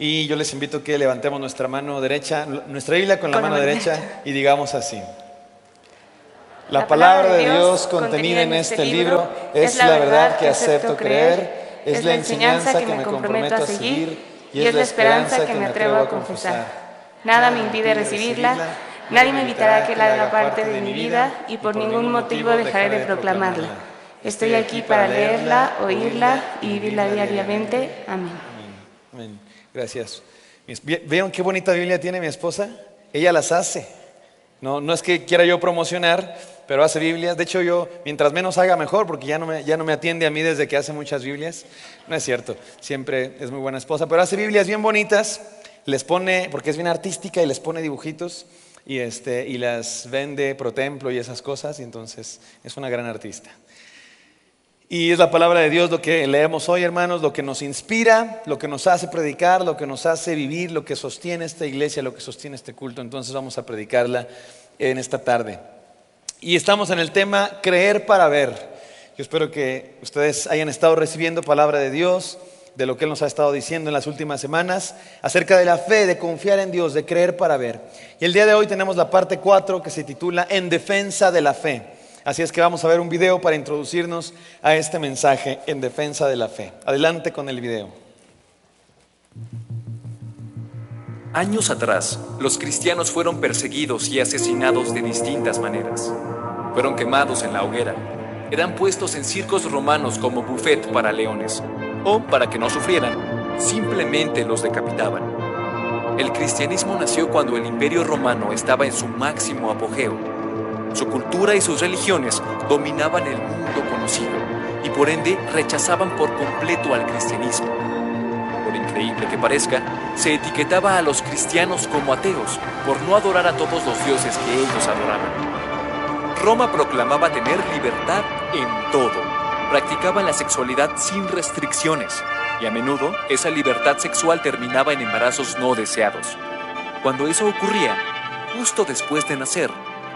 Y yo les invito a que levantemos nuestra mano derecha, nuestra Biblia con la mano derecha y digamos así: la palabra de Dios contenida en este libro es la verdad que acepto creer, es la enseñanza que me comprometo a seguir y es la esperanza que me atrevo a confesar. Nada me impide recibirla, nadie me evitará que la haga parte de mi vida y por ningún motivo dejaré de proclamarla. Estoy aquí para leerla, oírla y vivirla diariamente. Amén. Amén. Gracias. ¿Vieron qué bonita Biblia tiene mi esposa? Ella las hace. No es que quiera yo promocionar, pero hace Biblias. De hecho, yo, mientras menos haga, mejor, porque ya no me atiende a mí desde que hace muchas Biblias. No es cierto, siempre es muy buena esposa, pero hace Biblias bien bonitas. Les pone, porque es bien artística, y les pone dibujitos y las vende pro templo y esas cosas, y entonces es una gran artista. Y es la palabra de Dios lo que leemos hoy, hermanos, lo que nos inspira, lo que nos hace predicar, lo que nos hace vivir, lo que sostiene esta iglesia, lo que sostiene este culto. Entonces vamos a predicarla en esta tarde. Y estamos en el tema creer para ver. Yo espero que ustedes hayan estado recibiendo palabra de Dios, de lo que Él nos ha estado diciendo en las últimas semanas, acerca de la fe, de confiar en Dios, de creer para ver. Y el día de hoy tenemos la parte 4 que se titula En defensa de la fe. Así es que vamos a ver un video para introducirnos a este mensaje en defensa de la fe. Adelante con el video. Años atrás, los cristianos fueron perseguidos y asesinados de distintas maneras. Fueron quemados en la hoguera. Eran puestos en circos romanos como buffet para leones. O, para que no sufrieran, simplemente los decapitaban. El cristianismo nació cuando el Imperio Romano estaba en su máximo apogeo. Su cultura y sus religiones dominaban el mundo conocido y por ende rechazaban por completo al cristianismo. Por increíble que parezca, se etiquetaba a los cristianos como ateos por no adorar a todos los dioses que ellos adoraban. Roma proclamaba tener libertad en todo. Practicaban la sexualidad sin restricciones y a menudo esa libertad sexual terminaba en embarazos no deseados. Cuando eso ocurría, justo después de nacer,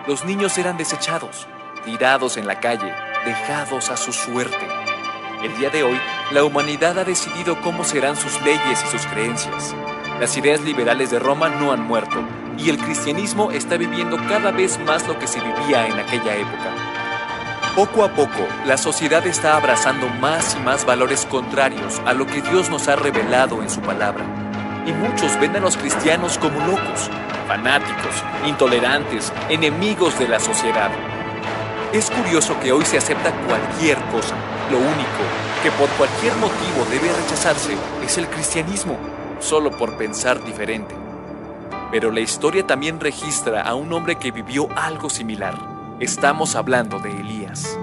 los niños eran desechados, tirados en la calle, dejados a su suerte. El día de hoy, la humanidad ha decidido cómo serán sus leyes y sus creencias. Las ideas liberales de Roma no han muerto, y el cristianismo está viviendo cada vez más lo que se vivía en aquella época. Poco a poco, la sociedad está abrazando más y más valores contrarios a lo que Dios nos ha revelado en su palabra. Y muchos ven a los cristianos como locos, fanáticos, intolerantes, enemigos de la sociedad. Es curioso que hoy se acepta cualquier cosa. Lo único que por cualquier motivo debe rechazarse es el cristianismo, solo por pensar diferente. Pero la historia también registra a un hombre que vivió algo similar. Estamos hablando de Elías.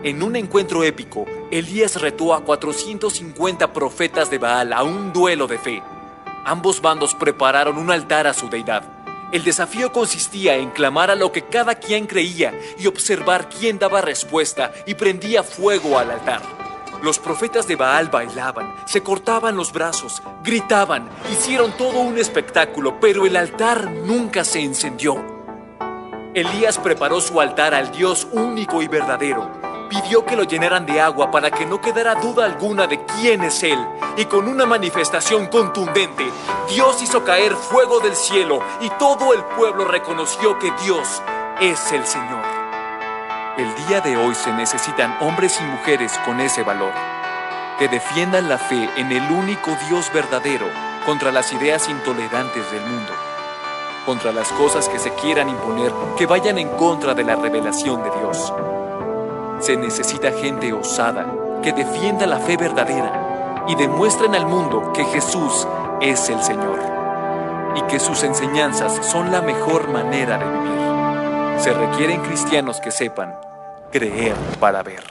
En un encuentro épico, Elías retó a 450 profetas de Baal a un duelo de fe. Ambos bandos prepararon un altar a su deidad. El desafío consistía en clamar a lo que cada quien creía y observar quién daba respuesta y prendía fuego al altar. Los profetas de Baal bailaban, se cortaban los brazos, gritaban, hicieron todo un espectáculo, pero el altar nunca se encendió. Elías preparó su altar al Dios único y verdadero. Pidió que lo llenaran de agua para que no quedara duda alguna de quién es Él. Y con una manifestación contundente, Dios hizo caer fuego del cielo y todo el pueblo reconoció que Dios es el Señor. El día de hoy se necesitan hombres y mujeres con ese valor, que defiendan la fe en el único Dios verdadero contra las ideas intolerantes del mundo, contra las cosas que se quieran imponer que vayan en contra de la revelación de Dios. Se necesita gente osada que defienda la fe verdadera y demuestren al mundo que Jesús es el Señor y que sus enseñanzas son la mejor manera de vivir. Se requieren cristianos que sepan creer para ver.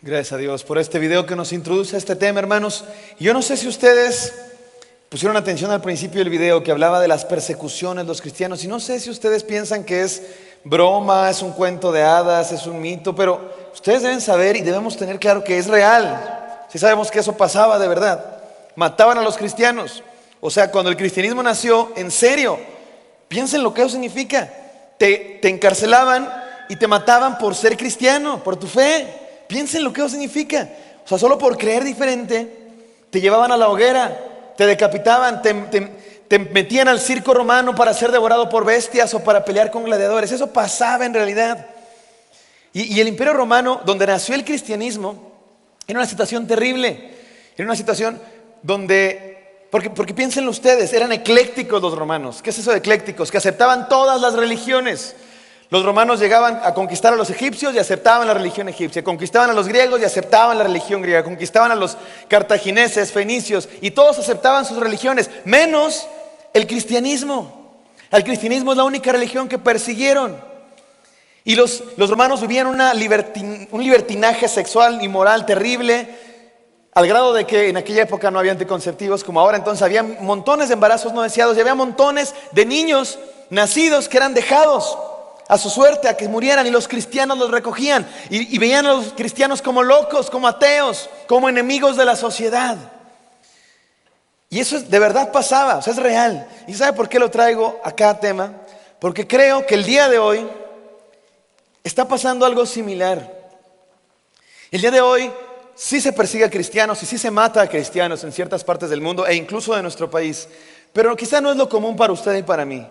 Gracias a Dios por este video que nos introduce a este tema, hermanos. Yo no sé si ustedes pusieron atención al principio del video que hablaba de las persecuciones de los cristianos, y no sé si ustedes piensan que es broma, es un cuento de hadas, es un mito, pero ustedes deben saber y debemos tener claro que es real. Si sabemos que eso pasaba de verdad. Mataban a los cristianos. O sea, cuando el cristianismo nació, en serio, piensen lo que eso significa. Te encarcelaban y te mataban por ser cristiano, por tu fe. Piensen lo que eso significa. O sea, solo por creer diferente, te llevaban a la hoguera, te decapitaban, te metían al circo romano para ser devorado por bestias o para pelear con gladiadores. Eso pasaba en realidad. Y el Imperio Romano, donde nació el cristianismo, era una situación terrible. Era una situación donde, porque piénsenlo ustedes, eran eclécticos los romanos. ¿Qué es eso de eclécticos? Que aceptaban todas las religiones. Los romanos llegaban a conquistar a los egipcios y aceptaban la religión egipcia. Conquistaban a los griegos y aceptaban la religión griega. Conquistaban a los cartagineses, fenicios, y todos aceptaban sus religiones, menos el cristianismo. El cristianismo es la única religión que persiguieron. Y los romanos vivían un libertinaje sexual y moral terrible, al grado de que en aquella época no había anticonceptivos como ahora. Entonces había montones de embarazos no deseados y había montones de niños nacidos que eran dejados a su suerte, a que murieran, y los cristianos los recogían y veían a los cristianos como locos, como ateos, como enemigos de la sociedad. Y eso de verdad pasaba, o sea, es real. ¿Y sabe por qué lo traigo a cada tema? Porque creo que el día de hoy está pasando algo similar. El día de hoy sí se persigue a cristianos y sí se mata a cristianos en ciertas partes del mundo e incluso de nuestro país, pero quizá no es lo común para usted y para mí.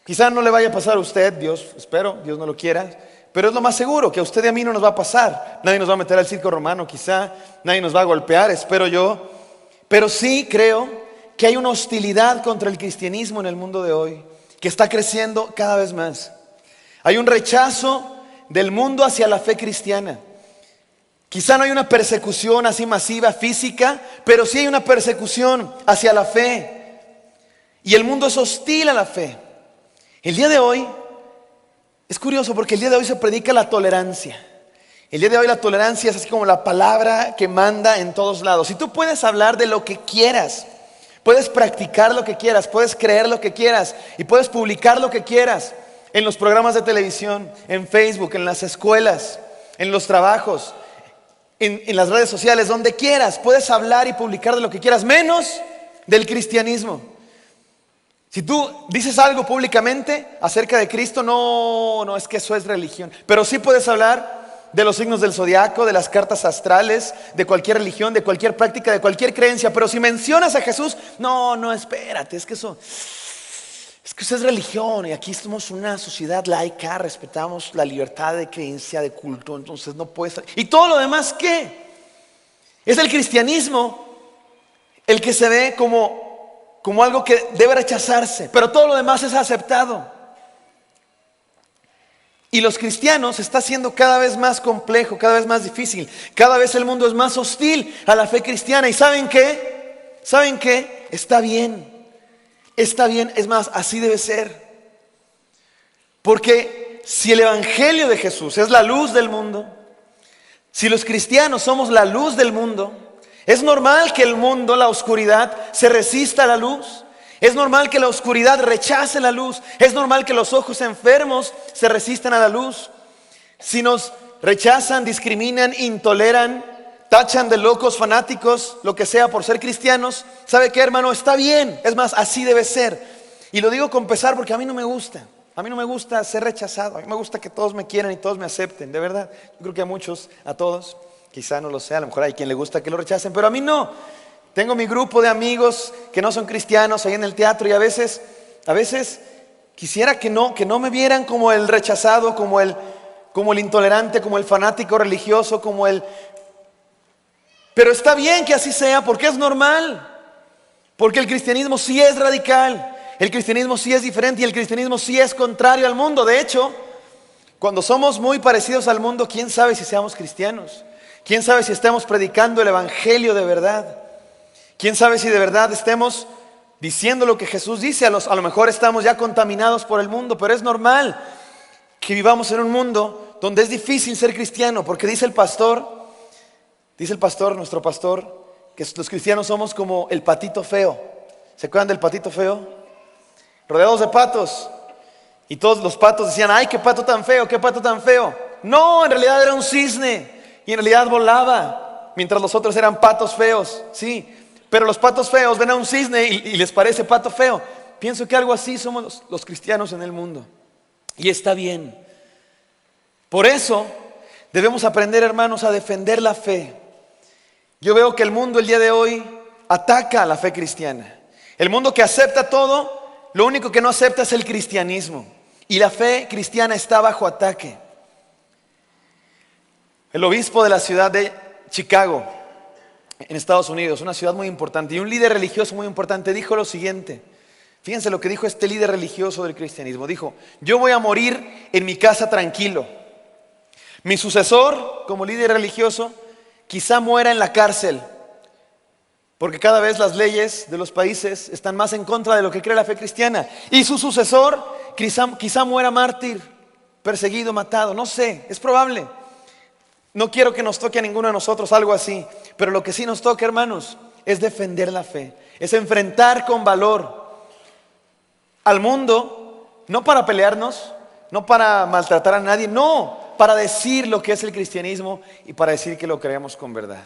Quizá no le vaya a pasar a usted, espero, Dios no lo quiera, pero es lo más seguro, que a usted y a mí no nos va a pasar. Nadie nos va a meter al circo romano, quizá, nadie nos va a golpear, espero yo. Pero sí creo que hay una hostilidad contra el cristianismo en el mundo de hoy, que está creciendo cada vez más. Hay un rechazo del mundo hacia la fe cristiana. Quizá no hay una persecución así masiva, física, pero sí hay una persecución hacia la fe. Y el mundo es hostil a la fe. El día de hoy, es curioso porque el día de hoy se predica la tolerancia. El día de hoy la tolerancia es así como la palabra que manda en todos lados. Y tú puedes hablar de lo que quieras, puedes practicar lo que quieras, puedes creer lo que quieras y puedes publicar lo que quieras en los programas de televisión, en Facebook, en las escuelas, en los trabajos, en las redes sociales, donde quieras. Puedes hablar y publicar de lo que quieras, menos del cristianismo. Si tú dices algo públicamente acerca de Cristo, no, es que eso es religión. Pero sí puedes hablar de los signos del zodiaco, de las cartas astrales, de cualquier religión, de cualquier práctica, de cualquier creencia. Pero si mencionas a Jesús, no, espérate, es que eso es religión. Y aquí somos una sociedad laica, respetamos la libertad de creencia, de culto. Entonces no puedes. ¿Y todo lo demás qué? Es el cristianismo el que se ve como algo que debe rechazarse, pero todo lo demás es aceptado. Y los cristianos está siendo cada vez más complejo, cada vez más difícil. Cada vez el mundo es más hostil a la fe cristiana. ¿Y saben qué? ¿Saben qué? Está bien, es más, así debe ser. Porque si el evangelio de Jesús es la luz del mundo, si los cristianos somos la luz del mundo, es normal que el mundo, la oscuridad, se resista a la luz. Es normal que la oscuridad rechace la luz. Es normal que los ojos enfermos se resistan a la luz. Si nos rechazan, discriminan, intoleran, tachan de locos, fanáticos, lo que sea por ser cristianos, ¿sabe qué, hermano? Está bien. Es más, así debe ser. Y lo digo con pesar porque a mí no me gusta. A mí no me gusta ser rechazado. A mí me gusta que todos me quieran y todos me acepten. De verdad, yo creo que a muchos, a todos. Quizá no lo sea, a lo mejor hay quien le gusta que lo rechacen, pero a mí no. Tengo mi grupo de amigos que no son cristianos ahí en el teatro y a veces quisiera que no me vieran como el rechazado, como el intolerante, como el fanático religioso, Pero está bien que así sea porque es normal. Porque el cristianismo sí es radical, el cristianismo sí es diferente y el cristianismo sí es contrario al mundo. De hecho, cuando somos muy parecidos al mundo, ¿quién sabe si seamos cristianos? ¿Quién sabe si estamos predicando el evangelio de verdad? ¿Quién sabe si de verdad estemos diciendo lo que Jesús dice? A lo mejor estamos ya contaminados por el mundo, pero es normal que vivamos en un mundo donde es difícil ser cristiano, porque dice el pastor, nuestro pastor, que los cristianos somos como el patito feo. ¿Se acuerdan del patito feo? Rodeados de patos. Y todos los patos decían, ¡ay, qué pato tan feo, qué pato tan feo! No, en realidad era un cisne. Y en realidad volaba, mientras los otros eran patos feos, sí. Pero los patos feos ven a un cisne y les parece pato feo. Pienso que algo así somos los cristianos en el mundo. Y está bien. Por eso Debemos aprender, hermanos, a defender la fe. Yo veo que el mundo el día de hoy ataca a la fe cristiana. El mundo que acepta todo, lo único que no acepta es el cristianismo. Y la fe cristiana está bajo ataque. El obispo de la ciudad de Chicago, en Estados Unidos, una ciudad muy importante, y un líder religioso muy importante, dijo lo siguiente. Fíjense lo que dijo este líder religioso del cristianismo. Dijo: yo voy a morir en mi casa tranquilo. Mi sucesor, como líder religioso, quizá muera en la cárcel, porque cada vez las leyes de los países están más en contra de lo que cree la fe cristiana. Y su sucesor quizá muera mártir, perseguido, matado, no sé, es probable. No quiero que nos toque a ninguno de nosotros algo así, pero lo que sí nos toca, hermanos, es defender la fe, es enfrentar con valor al mundo, no para pelearnos, no para maltratar a nadie, no, para decir lo que es el cristianismo y para decir que lo creemos con verdad.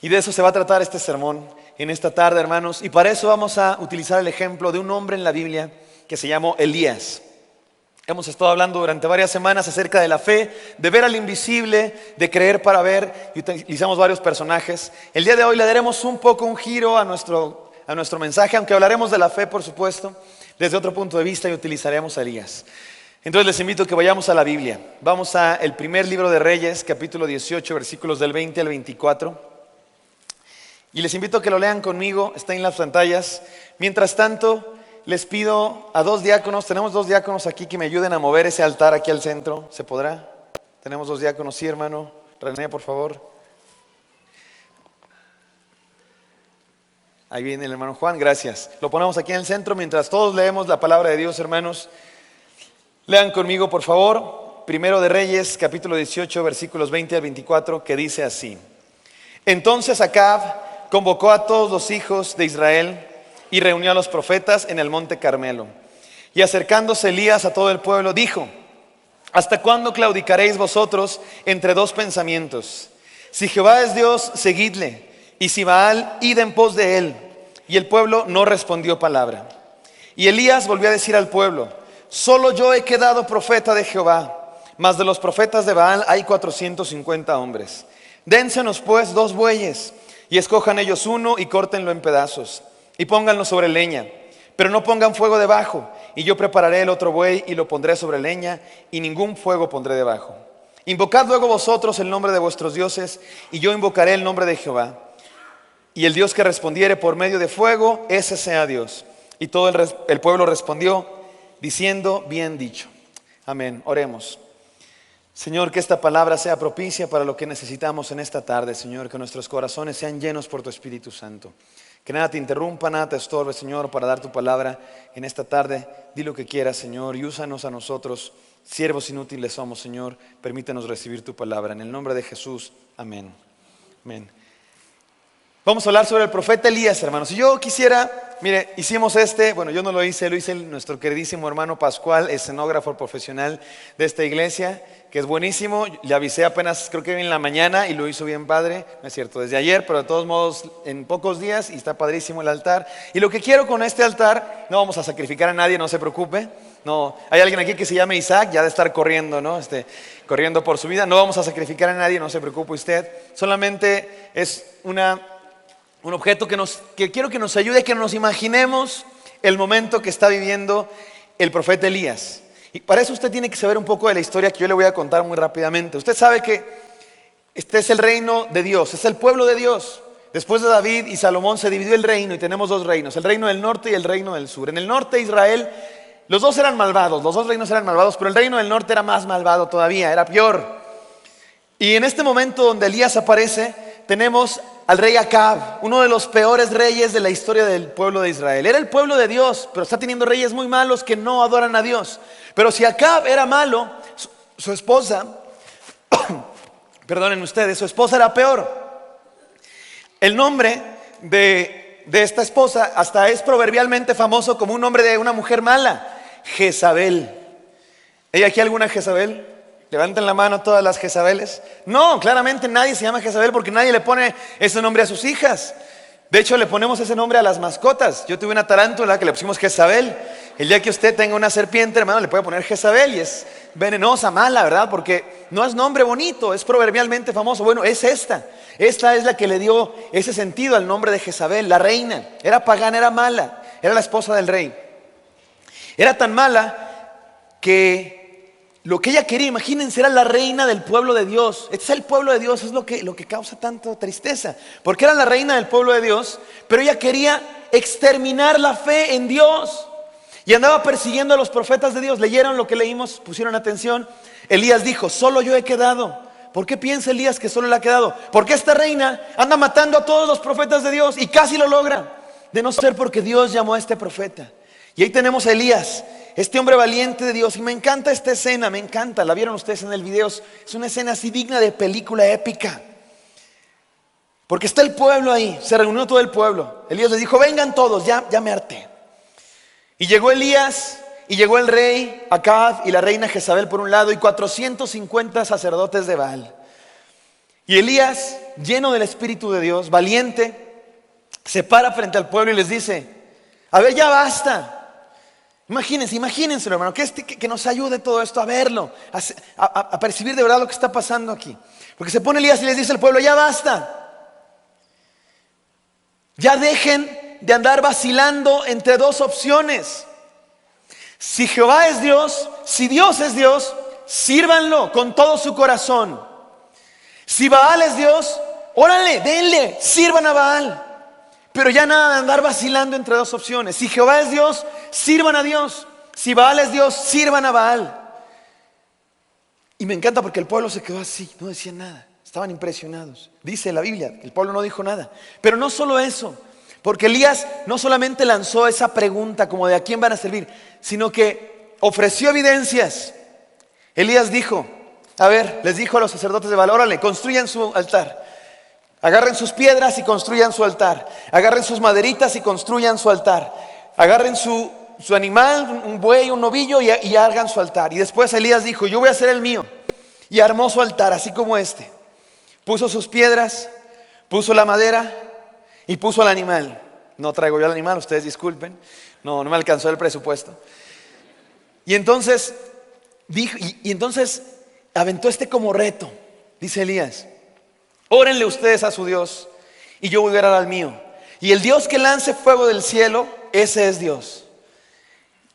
Y de eso se va a tratar este sermón en esta tarde, hermanos, y para eso vamos a utilizar el ejemplo de un hombre en la Biblia que se llamó Elías. Hemos estado hablando durante varias semanas acerca de la fe, de ver al invisible, de creer para ver, y utilizamos varios personajes. El día de hoy le daremos un poco un giro a nuestro mensaje, aunque hablaremos de la fe, por supuesto, desde otro punto de vista, y utilizaremos a Elías. Entonces les invito a que vayamos a la Biblia. Vamos al primer libro de Reyes, capítulo 18, versículos del 20 al 24. Y les invito a que lo lean conmigo, está en las pantallas. Mientras tanto, les pido a dos diáconos, tenemos dos diáconos aquí que me ayuden a mover ese altar aquí al centro. ¿Se podrá? Tenemos dos diáconos, sí, hermano. René, por favor. Ahí viene el hermano Juan, gracias. Lo ponemos aquí en el centro mientras todos leemos la palabra de Dios, hermanos. Lean conmigo, por favor, primero de Reyes, capítulo 18, versículos 20 al 24, que dice así. Entonces Acab convocó a todos los hijos de Israel y reunió a los profetas en el monte Carmelo. Y acercándose Elías a todo el pueblo, dijo: ¿hasta cuándo claudicaréis vosotros entre dos pensamientos? Si Jehová es Dios, seguidle, y si Baal, id en pos de él. Y el pueblo no respondió palabra. Y Elías volvió a decir al pueblo: solo yo he quedado profeta de Jehová, mas de los profetas de Baal hay 450 hombres. Dénsenos pues 2 bueyes, y escojan ellos uno y córtenlo en pedazos, y pónganlo sobre leña, pero no pongan fuego debajo, y yo prepararé el otro buey y lo pondré sobre leña, y ningún fuego pondré debajo. Invocad luego vosotros el nombre de vuestros dioses, y yo invocaré el nombre de Jehová. Y el Dios que respondiere por medio de fuego, ese sea Dios. Y todo el pueblo respondió, diciendo: bien dicho. Amén. Oremos. Señor, que esta palabra sea propicia para lo que necesitamos en esta tarde, Señor, que nuestros corazones sean llenos por tu Espíritu Santo. Que nada te interrumpa, nada te estorbe, Señor, para dar tu palabra en esta tarde. Di lo que quieras, Señor, y úsanos a nosotros, siervos inútiles somos, Señor. Permítanos recibir tu palabra. En el nombre de Jesús, amén. Amén. Vamos a hablar sobre el profeta Elías, hermanos. Si yo quisiera, mire, hicimos bueno, yo no lo hice nuestro queridísimo hermano Pascual, escenógrafo profesional de esta iglesia, que es buenísimo. Le avisé apenas, creo que en la mañana, y lo hizo bien padre, no es cierto, desde ayer, pero de todos modos en pocos días, y está padrísimo el altar. Y lo que quiero con este altar, no vamos a sacrificar a nadie, no se preocupe. No, hay alguien aquí que se llama Isaac, ya de estar corriendo, ¿no? Corriendo por su vida. No vamos a sacrificar a nadie, no se preocupe usted. Solamente es un objeto que quiero que nos ayude, que nos imaginemos el momento que está viviendo el profeta Elías. Y para eso usted tiene que saber un poco de la historia que yo le voy a contar muy rápidamente. Usted sabe que este es el reino de Dios, es el pueblo de Dios. Después de David y Salomón se dividió el reino y tenemos 2 reinos, el reino del norte y el reino del sur. En el norte Israel, los dos eran malvados, los 2 reinos eran malvados, pero el reino del norte era más malvado todavía, era peor. Y en este momento donde Elías aparece, tenemos al rey Acab, uno de los peores reyes de la historia del pueblo de Israel. Era el pueblo de Dios, pero está teniendo reyes muy malos que no adoran a Dios. Pero si Acab era malo, su esposa, perdonen ustedes, su esposa era peor. El nombre de esta esposa hasta es proverbialmente famoso como un nombre de una mujer mala, Jezabel. ¿Hay aquí alguna Jezabel? Levanten la mano todas las Jezabeles. No, claramente nadie se llama Jezabel porque nadie le pone ese nombre a sus hijas. De hecho, le ponemos ese nombre a las mascotas. Yo tuve una tarántula que le pusimos Jezabel. El día que usted tenga una serpiente, hermano, le puede poner Jezabel y es venenosa, mala, ¿verdad? Porque no es nombre bonito, es proverbialmente famoso. Bueno, es esta. Esta es la que le dio ese sentido al nombre de Jezabel, la reina. Era pagana, era mala, era la esposa del rey. Era tan mala que lo que ella quería, imagínense, era la reina del pueblo de Dios. Este es el pueblo de Dios, es lo que causa tanta tristeza. Porque era la reina del pueblo de Dios, pero ella quería exterminar la fe en Dios. Y andaba persiguiendo a los profetas de Dios. ¿Leyeron lo que leímos? ¿Pusieron atención? Elías dijo, solo yo he quedado. ¿Por qué piensa Elías que solo le ha quedado? Porque esta reina anda matando a todos los profetas de Dios y casi lo logra. De no ser porque Dios llamó a este profeta. Y ahí tenemos a Elías, este hombre valiente de Dios. Y me encanta esta escena, me encanta. La vieron ustedes en el video. Es una escena así digna de película épica. Porque está el pueblo ahí, se reunió todo el pueblo. Elías le dijo, vengan todos, ya me harté. Y llegó Elías, y llegó el rey Acab y la reina Jezabel por un lado, y 450 sacerdotes de Baal. Y Elías, lleno del Espíritu de Dios, valiente, se para frente al pueblo y les dice, a ver, ya basta. Imagínense, hermano, que nos ayude todo esto a verlo, a percibir de verdad lo que está pasando aquí. Porque se pone Elías y les dice al pueblo, ya basta. Ya dejen de andar vacilando entre dos opciones. Si Jehová es Dios, si Dios es Dios, sírvanlo con todo su corazón. Si Baal es Dios, órale, denle, sirvan a Baal. Pero ya nada de andar vacilando entre dos opciones. Si Jehová es Dios, sirvan a Dios. Si Baal es Dios, sirvan a Baal. Y me encanta porque el pueblo se quedó así, no decía nada. Estaban impresionados. Dice la Biblia, el pueblo no dijo nada. Pero no solo eso, porque Elías no solamente lanzó esa pregunta como de a quién van a servir, sino que ofreció evidencias. Elías dijo, a ver, les dijo a los sacerdotes de Baal, órale, construyan su altar. Agarren sus piedras y construyan su altar. Agarren sus maderitas y construyan su altar. Agarren su animal, un buey, un novillo y hagan su altar. Y después Elías dijo, yo voy a hacer el mío. Y armó su altar, así como este. Puso sus piedras, puso la madera y puso al animal. No traigo yo al animal, ustedes disculpen. No me alcanzó el presupuesto. Y entonces dijo, y entonces aventó como reto. Dice Elías, órenle ustedes a su Dios y yo voy a orar al mío. Y el Dios que lance fuego del cielo, ese es Dios.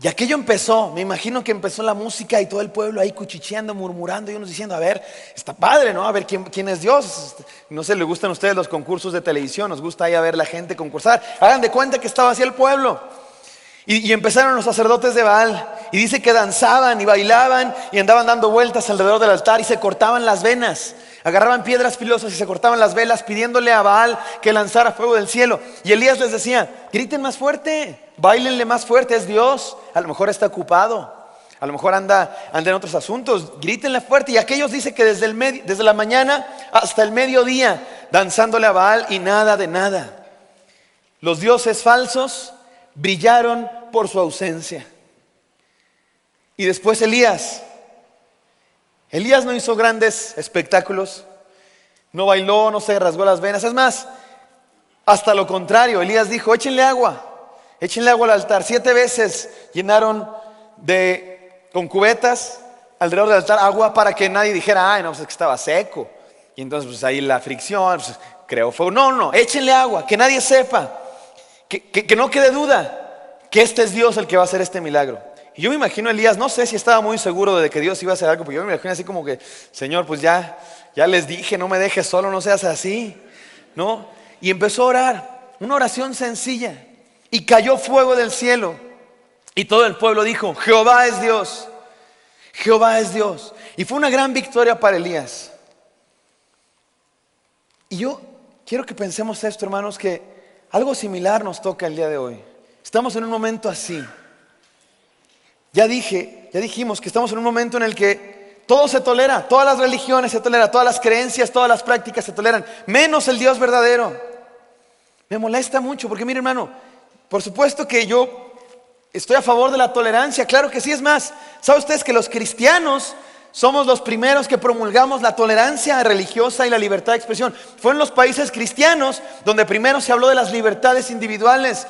Y aquello empezó, me imagino que empezó la música y todo el pueblo ahí cuchicheando, murmurando y unos diciendo, a ver, está padre, ¿no? A ver quién es Dios. No sé, ¿le gustan a ustedes los concursos de televisión? Nos gusta ahí a ver la gente concursar. Hagan de cuenta que estaba así el pueblo. Y empezaron los sacerdotes de Baal. Y dice que danzaban y bailaban y andaban dando vueltas alrededor del altar y se cortaban las venas. Agarraban piedras filosas y se cortaban las velas pidiéndole a Baal que lanzara fuego del cielo. Y Elías les decía, griten más fuerte, báilenle más fuerte, es Dios. A lo mejor está ocupado, a lo mejor anda en otros asuntos, grítenle fuerte. Y aquellos dice que desde la mañana hasta el mediodía danzándole a Baal y nada de nada. Los dioses falsos brillaron por su ausencia. Y después Elías no hizo grandes espectáculos, no bailó, no se rasgó las venas. Es más, hasta lo contrario, Elías dijo, échenle agua al altar. 7 veces llenaron con cubetas alrededor del altar agua para que nadie dijera, ay no, pues es que estaba seco. Y entonces pues ahí la fricción, pues, creó fuego. No, échenle agua, que nadie sepa, que no quede duda que este es Dios el que va a hacer este milagro. Y yo me imagino a Elías, no sé si estaba muy seguro de que Dios iba a hacer algo, pero yo me imagino así como que, Señor, pues ya les dije, no me dejes solo, no seas así, ¿no? Y empezó a orar, una oración sencilla, y cayó fuego del cielo, y todo el pueblo dijo, Jehová es Dios, Jehová es Dios. Y fue una gran victoria para Elías. Y yo quiero que pensemos esto, hermanos, que algo similar nos toca el día de hoy. Estamos en un momento así. Ya dijimos que estamos en un momento en el que todo se tolera, todas las religiones se toleran, todas las creencias, todas las prácticas se toleran, menos el Dios verdadero. Me molesta mucho porque mire, hermano, por supuesto que yo estoy a favor de la tolerancia, claro que sí. Es más, ¿saben ustedes que los cristianos somos los primeros que promulgamos la tolerancia religiosa y la libertad de expresión? Fue en los países cristianos donde primero se habló de las libertades individuales,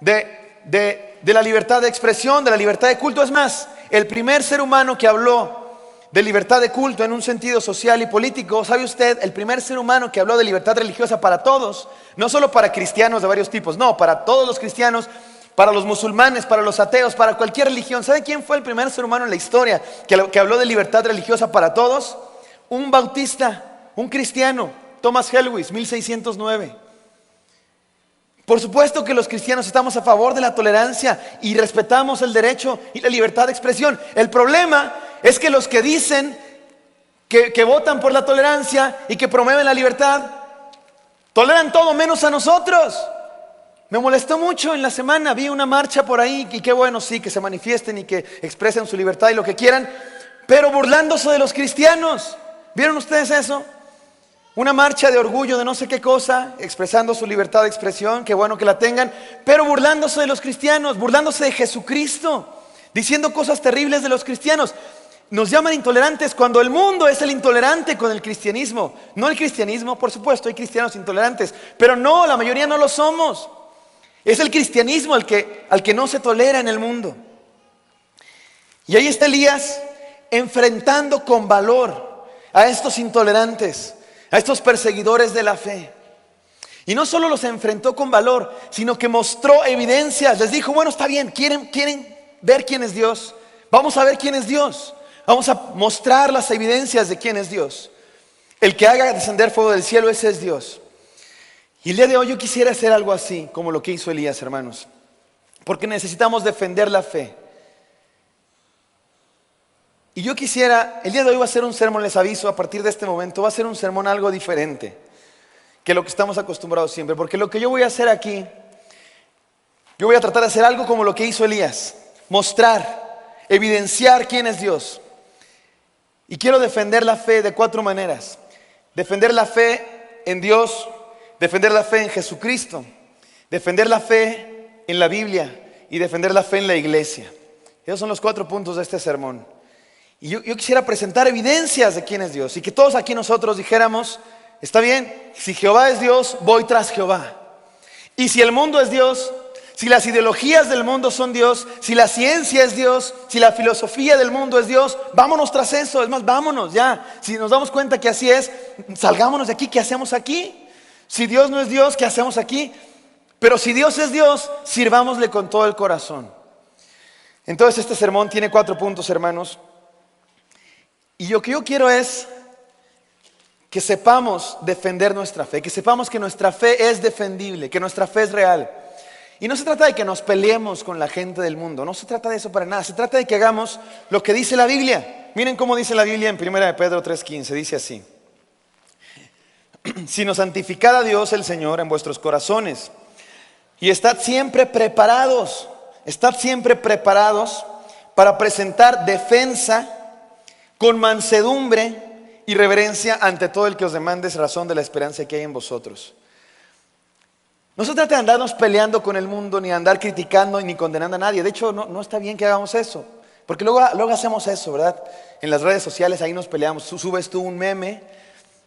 de la libertad de expresión, de la libertad de culto. Es más, el primer ser humano que habló de libertad de culto en un sentido social y político. ¿Sabe usted? El primer ser humano que habló de libertad religiosa para todos, no solo para cristianos de varios tipos, no, para todos los cristianos, para los musulmanes, para los ateos, para cualquier religión. ¿Sabe quién fue el primer ser humano en la historia que habló de libertad religiosa para todos? Un bautista, un cristiano, Thomas Helwys, 1609. Por supuesto que los cristianos estamos a favor de la tolerancia y respetamos el derecho y la libertad de expresión. El problema es que los que dicen que votan por la tolerancia y que promueven la libertad, toleran todo menos a nosotros. Me molestó mucho en la semana, vi una marcha por ahí y qué bueno, sí, que se manifiesten y que expresen su libertad y lo que quieran, pero burlándose de los cristianos. ¿Vieron ustedes eso? Una marcha de orgullo de no sé qué cosa, expresando su libertad de expresión, qué bueno que la tengan, pero burlándose de los cristianos, burlándose de Jesucristo, diciendo cosas terribles de los cristianos. Nos llaman intolerantes cuando el mundo es el intolerante con el cristianismo. No el cristianismo, por supuesto, hay cristianos intolerantes, pero no, la mayoría no lo somos. Es el cristianismo al que no se tolera en el mundo. Y ahí está Elías enfrentando con valor a estos intolerantes, a estos perseguidores de la fe. Y no solo los enfrentó con valor, sino que mostró evidencias. Les dijo, bueno, está bien, ¿quieren ver quién es Dios? Vamos a ver quién es Dios. Vamos a mostrar las evidencias de quién es Dios. El que haga descender fuego del cielo, ese es Dios. Y el día de hoy yo quisiera hacer algo así, como lo que hizo Elías, hermanos. Porque necesitamos defender la fe. Y yo quisiera, el día de hoy va a ser un sermón, les aviso, a partir de este momento, va a ser un sermón algo diferente que lo que estamos acostumbrados siempre. Porque lo que yo voy a hacer aquí, yo voy a tratar de hacer algo como lo que hizo Elías. Mostrar, evidenciar quién es Dios. Y quiero defender la fe de 4 maneras. Defender la fe en Dios, defender la fe en Jesucristo, defender la fe en la Biblia y defender la fe en la iglesia. Esos son los 4 puntos de este sermón. Y yo quisiera presentar evidencias de quién es Dios y que todos aquí nosotros dijéramos, está bien, si Jehová es Dios, voy tras Jehová. Y si el mundo es Dios, si las ideologías del mundo son Dios, si la ciencia es Dios, si la filosofía del mundo es Dios, vámonos tras eso. Es más, vámonos ya. Si nos damos cuenta que así es, salgámonos de aquí. ¿Qué hacemos aquí? Si Dios no es Dios, ¿qué hacemos aquí? Pero si Dios es Dios, sirvámosle con todo el corazón. Entonces este sermón tiene 4 puntos, hermanos. Y lo que yo quiero es que sepamos defender nuestra fe, que sepamos que nuestra fe es defendible, que nuestra fe es real. Y no se trata de que nos peleemos con la gente del mundo, no se trata de eso para nada, se trata de que hagamos lo que dice la Biblia. Miren cómo dice la Biblia en 1 de Pedro 3:15, dice así: sino santificad a Dios el Señor en vuestros corazones y estad siempre preparados para presentar defensa con mansedumbre y reverencia ante todo el que os demande razón de la esperanza que hay en vosotros. No se trata de andarnos peleando con el mundo, ni andar criticando, ni condenando a nadie. De hecho, no está bien que hagamos eso. Porque luego hacemos eso, ¿verdad? En las redes sociales ahí nos peleamos. Subes tú un meme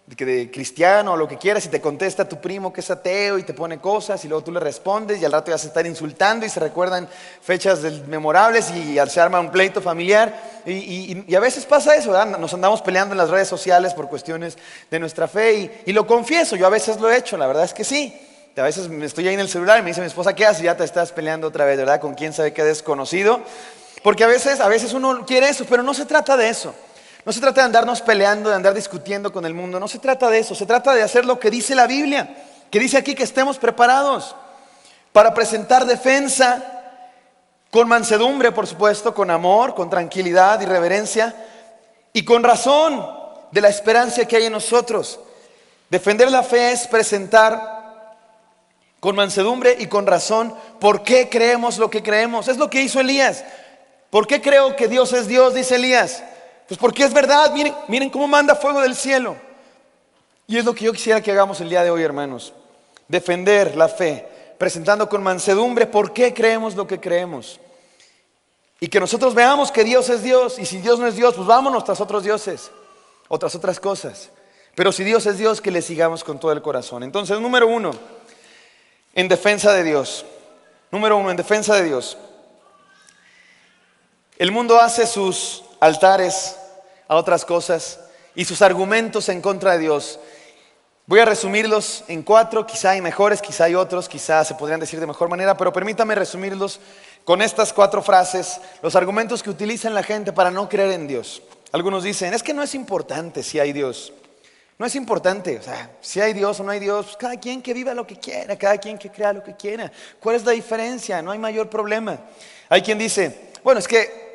de cristiano o lo que quieras y te contesta tu primo que es ateo y te pone cosas y luego tú le respondes y al rato ya se están insultando y se recuerdan fechas memorables y se arma un pleito familiar y a veces pasa eso, ¿verdad? Nos andamos peleando en las redes sociales por cuestiones de nuestra fe y lo confieso, yo a veces lo he hecho, la verdad es que sí. A veces estoy ahí en el celular y me dice mi esposa, ¿qué haces? Ya te estás peleando otra vez, ¿verdad? Con quién sabe qué desconocido. Porque a veces uno quiere eso, pero no se trata de eso. No se trata de andarnos peleando, de andar discutiendo con el mundo. No se trata de eso. Se trata de hacer lo que dice la Biblia. Que dice aquí que estemos preparados para presentar defensa con mansedumbre, por supuesto, con amor, con tranquilidad y reverencia. Y con razón de la esperanza que hay en nosotros. Defender la fe es presentar con mansedumbre y con razón por qué creemos lo que creemos. Es lo que hizo Elías. ¿Por qué creo que Dios es Dios? Dice Elías. Pues porque es verdad, miren cómo manda fuego del cielo. Y es lo que yo quisiera que hagamos el día de hoy, hermanos. Defender la fe, presentando con mansedumbre por qué creemos lo que creemos. Y que nosotros veamos que Dios es Dios. Y si Dios no es Dios, pues vámonos tras otros dioses, o tras otras cosas. Pero si Dios es Dios, que le sigamos con todo el corazón. Entonces, número 1, en defensa de Dios. Número 1, en defensa de Dios. El mundo hace sus altares a otras cosas y sus argumentos en contra de Dios. Voy a resumirlos en 4, quizá hay mejores, quizá hay otros, quizá se podrían decir de mejor manera, pero permítame resumirlos con estas 4 frases, los argumentos que utilizan la gente para no creer en Dios. Algunos dicen, es que no es importante si hay Dios. No es importante, o sea, si hay Dios o no hay Dios, pues cada quien que viva lo que quiera, cada quien que crea lo que quiera. ¿Cuál es la diferencia? No hay mayor problema. Hay quien dice, bueno, es que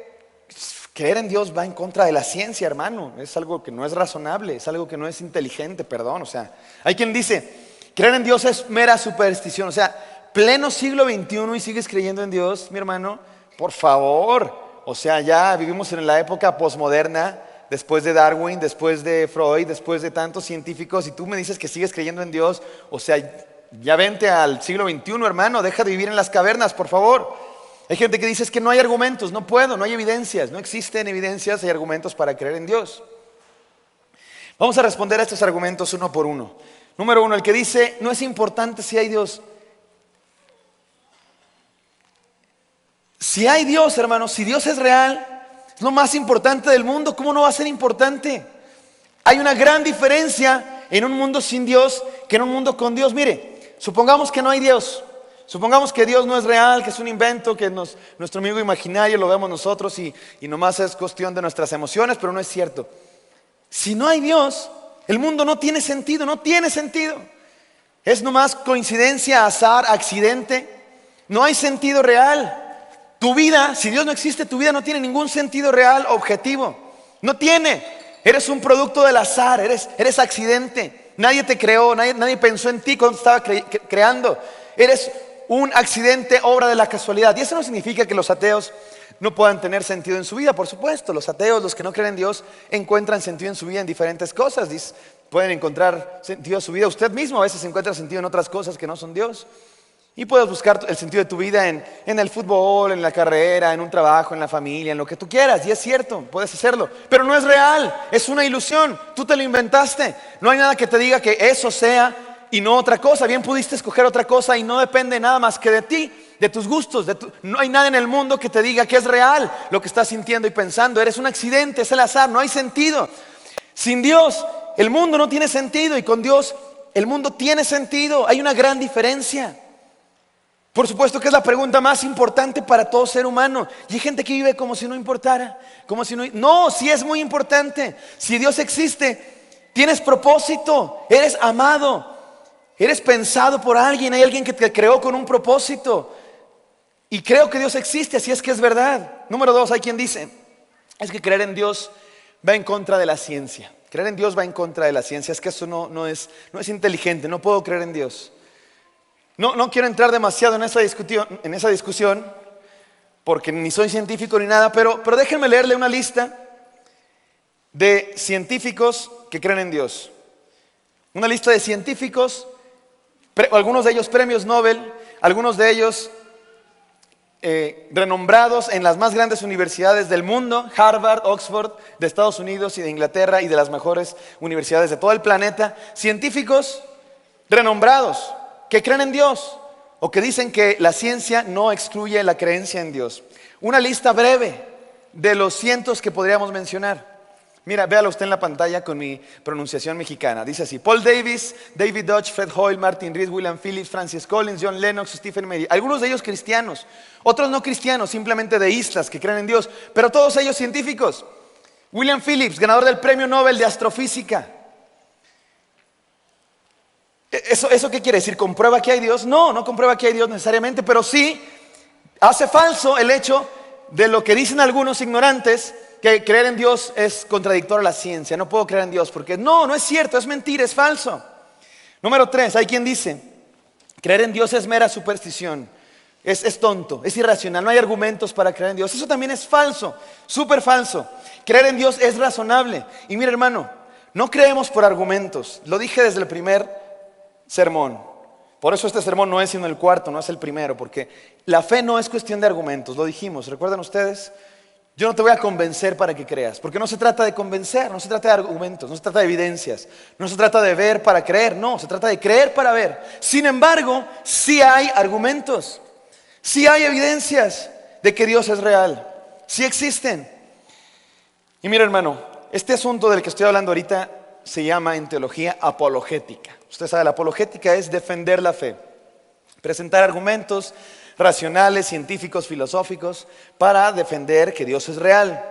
creer en Dios va en contra de la ciencia, hermano. Es algo que no es razonable, es algo que no es inteligente, perdón. O sea, hay quien dice, creer en Dios es mera superstición. O sea, pleno siglo XXI y sigues creyendo en Dios, mi hermano, por favor. O sea, ya vivimos en la época posmoderna, después de Darwin, después de Freud, después de tantos científicos, y tú me dices que sigues creyendo en Dios. O sea, ya vente al siglo XXI, hermano, deja de vivir en las cavernas, por favor. Hay gente que dice es que no hay argumentos, no puedo, no hay evidencias, no existen evidencias, hay argumentos para creer en Dios. Vamos a responder a estos argumentos uno por uno. Número 1, el que dice no es importante si hay Dios. Si hay Dios, hermanos, si Dios es real, es lo más importante del mundo, ¿cómo no va a ser importante? Hay una gran diferencia en un mundo sin Dios que en un mundo con Dios. Mire, supongamos que no hay Dios. Supongamos que Dios no es real, que es un invento, que nuestro amigo imaginario lo vemos nosotros y nomás es cuestión de nuestras emociones, pero no es cierto. Si no hay Dios, el mundo no tiene sentido, no tiene sentido. Es nomás coincidencia, azar, accidente. No hay sentido real. Tu vida, si Dios no existe, tu vida no tiene ningún sentido real, objetivo. No tiene. Eres un producto del azar, eres accidente. Nadie te creó, nadie pensó en ti cuando estaba creando. Eres un accidente, obra de la casualidad. Y eso no significa que los ateos no puedan tener sentido en su vida. Por supuesto, los ateos, los que no creen en Dios, encuentran sentido en su vida en diferentes cosas. Pueden encontrar sentido en su vida usted mismo. A veces encuentra sentido en otras cosas que no son Dios. Y puedes buscar el sentido de tu vida en el fútbol, en la carrera, en un trabajo, en la familia, en lo que tú quieras. Y es cierto, puedes hacerlo. Pero no es real, es una ilusión. Tú te lo inventaste. No hay nada que te diga que eso sea y no otra cosa. Bien pudiste escoger otra cosa y no depende nada más que de ti, de tus gustos. No hay nada en el mundo que te diga que es real lo que estás sintiendo y pensando. Eres un accidente, es el azar, no hay sentido. Sin Dios, el mundo no tiene sentido, y con Dios, el mundo tiene sentido. Hay una gran diferencia. Por supuesto que es la pregunta más importante para todo ser humano. Y hay gente que vive como si no importara, como si no... No, sí es muy importante. Si Dios existe, tienes propósito, eres amado. Eres pensado por alguien, hay alguien que te creó con un propósito. Y creo que Dios existe, así es que es verdad. Número 2, hay quien dice, es que creer en Dios va en contra de la ciencia. Creer en Dios va en contra de la ciencia, es que eso no es inteligente, no puedo creer en Dios. No quiero entrar demasiado en esa discusión, porque ni soy científico ni nada, pero déjenme leerle una lista de científicos que creen en Dios. Una lista de científicos, algunos de ellos premios Nobel, algunos de ellos renombrados en las más grandes universidades del mundo, Harvard, Oxford, de Estados Unidos y de Inglaterra, y de las mejores universidades de todo el planeta. Científicos renombrados que creen en Dios o que dicen que la ciencia no excluye la creencia en Dios. Una lista breve de los cientos que podríamos mencionar. Mira, véalo usted en la pantalla con mi pronunciación mexicana. Dice así: Paul Davis, David Deutsch, Fred Hoyle, Martin Reed, William Phillips, Francis Collins, John Lennox, Stephen Mary. Algunos de ellos cristianos, otros no cristianos, simplemente deístas que creen en Dios, pero todos ellos científicos. William Phillips, ganador del Premio Nobel de Astrofísica. ¿Eso qué quiere decir? ¿Comprueba que hay Dios? No comprueba que hay Dios necesariamente, pero sí hace falso el hecho de lo que dicen algunos ignorantes, que creer en Dios es contradictorio a la ciencia. No puedo creer en Dios porque no es cierto, es mentira, es falso. Número 3, hay quien dice, creer en Dios es mera superstición, es tonto, es irracional, no hay argumentos para creer en Dios. Eso también es falso, súper falso. Creer en Dios es razonable. Y mira, hermano, no creemos por argumentos. Lo dije desde el primer sermón. Por eso este sermón no es sino el cuarto, no es el primero, porque la fe no es cuestión de argumentos. Lo dijimos, ¿recuerdan ustedes? Yo no te voy a convencer para que creas, porque no se trata de convencer, no se trata de argumentos, no se trata de evidencias, no se trata de ver para creer, no, se trata de creer para ver. Sin embargo, sí hay argumentos, sí hay evidencias de que Dios es real, sí existen. Y mira, hermano, este asunto del que estoy hablando ahorita se llama en teología apologética. Usted sabe, la apologética es defender la fe, presentar argumentos racionales, científicos, filosóficos para defender que Dios es real.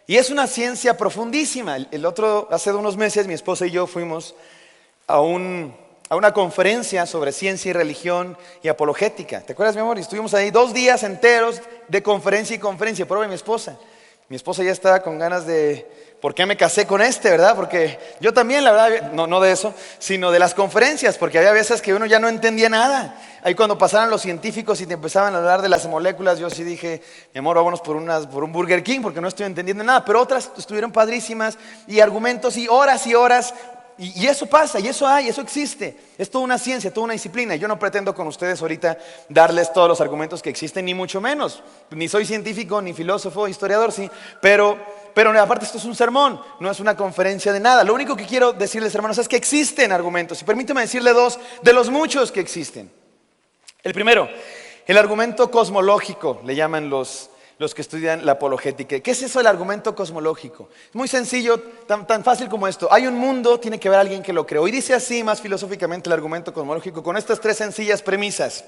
Y es una ciencia profundísima. Hace unos meses, mi esposa y yo fuimos a una conferencia sobre ciencia y religión y apologética. ¿Te acuerdas, mi amor? Y estuvimos ahí 2 días enteros de conferencia y conferencia. Prueba mi esposa. Mi esposa ya estaba con ganas de, ¿por qué me casé con verdad? Porque yo también, la verdad, no de eso, sino de las conferencias, porque había veces que uno ya no entendía nada. Ahí cuando pasaban los científicos y te empezaban a hablar de las moléculas, yo sí dije, mi amor, vámonos por un Burger King, porque no estoy entendiendo nada. Pero otras estuvieron padrísimas, y argumentos, y horas, y eso pasa, y eso eso existe. Es toda una ciencia, toda una disciplina. Yo no pretendo con ustedes ahorita darles todos los argumentos que existen, ni mucho menos. Ni soy científico, ni filósofo, historiador, sí. Pero aparte esto es un sermón, no es una conferencia de nada. Lo único que quiero decirles, hermanos, es que existen argumentos. Y permíteme decirle 2 de los muchos que existen. El primero, el argumento cosmológico, le llaman los que estudian la apologética. ¿Qué es eso del argumento cosmológico? Es muy sencillo, tan fácil como esto. Hay un mundo, tiene que haber alguien que lo creó. Y dice así más filosóficamente el argumento cosmológico, con estas 3 sencillas premisas.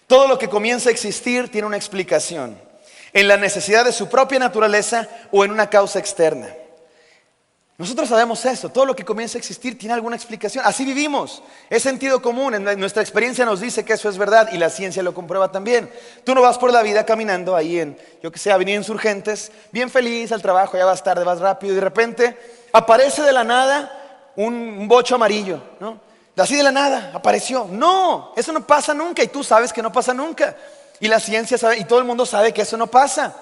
Todo lo que comienza a existir tiene una explicación, en la necesidad de su propia naturaleza o en una causa externa. Nosotros sabemos eso, todo lo que comienza a existir tiene alguna explicación. Así vivimos, es sentido común, nuestra experiencia nos dice que eso es verdad y la ciencia lo comprueba también. Tú no vas por la vida caminando ahí en, Avenida Insurgentes, bien feliz al trabajo, ya vas tarde, vas rápido y de repente aparece de la nada un bocho amarillo, ¿no? Así de la nada, apareció. No, eso no pasa nunca y tú sabes que no pasa nunca. Y la ciencia sabe, y todo el mundo sabe que eso no pasa.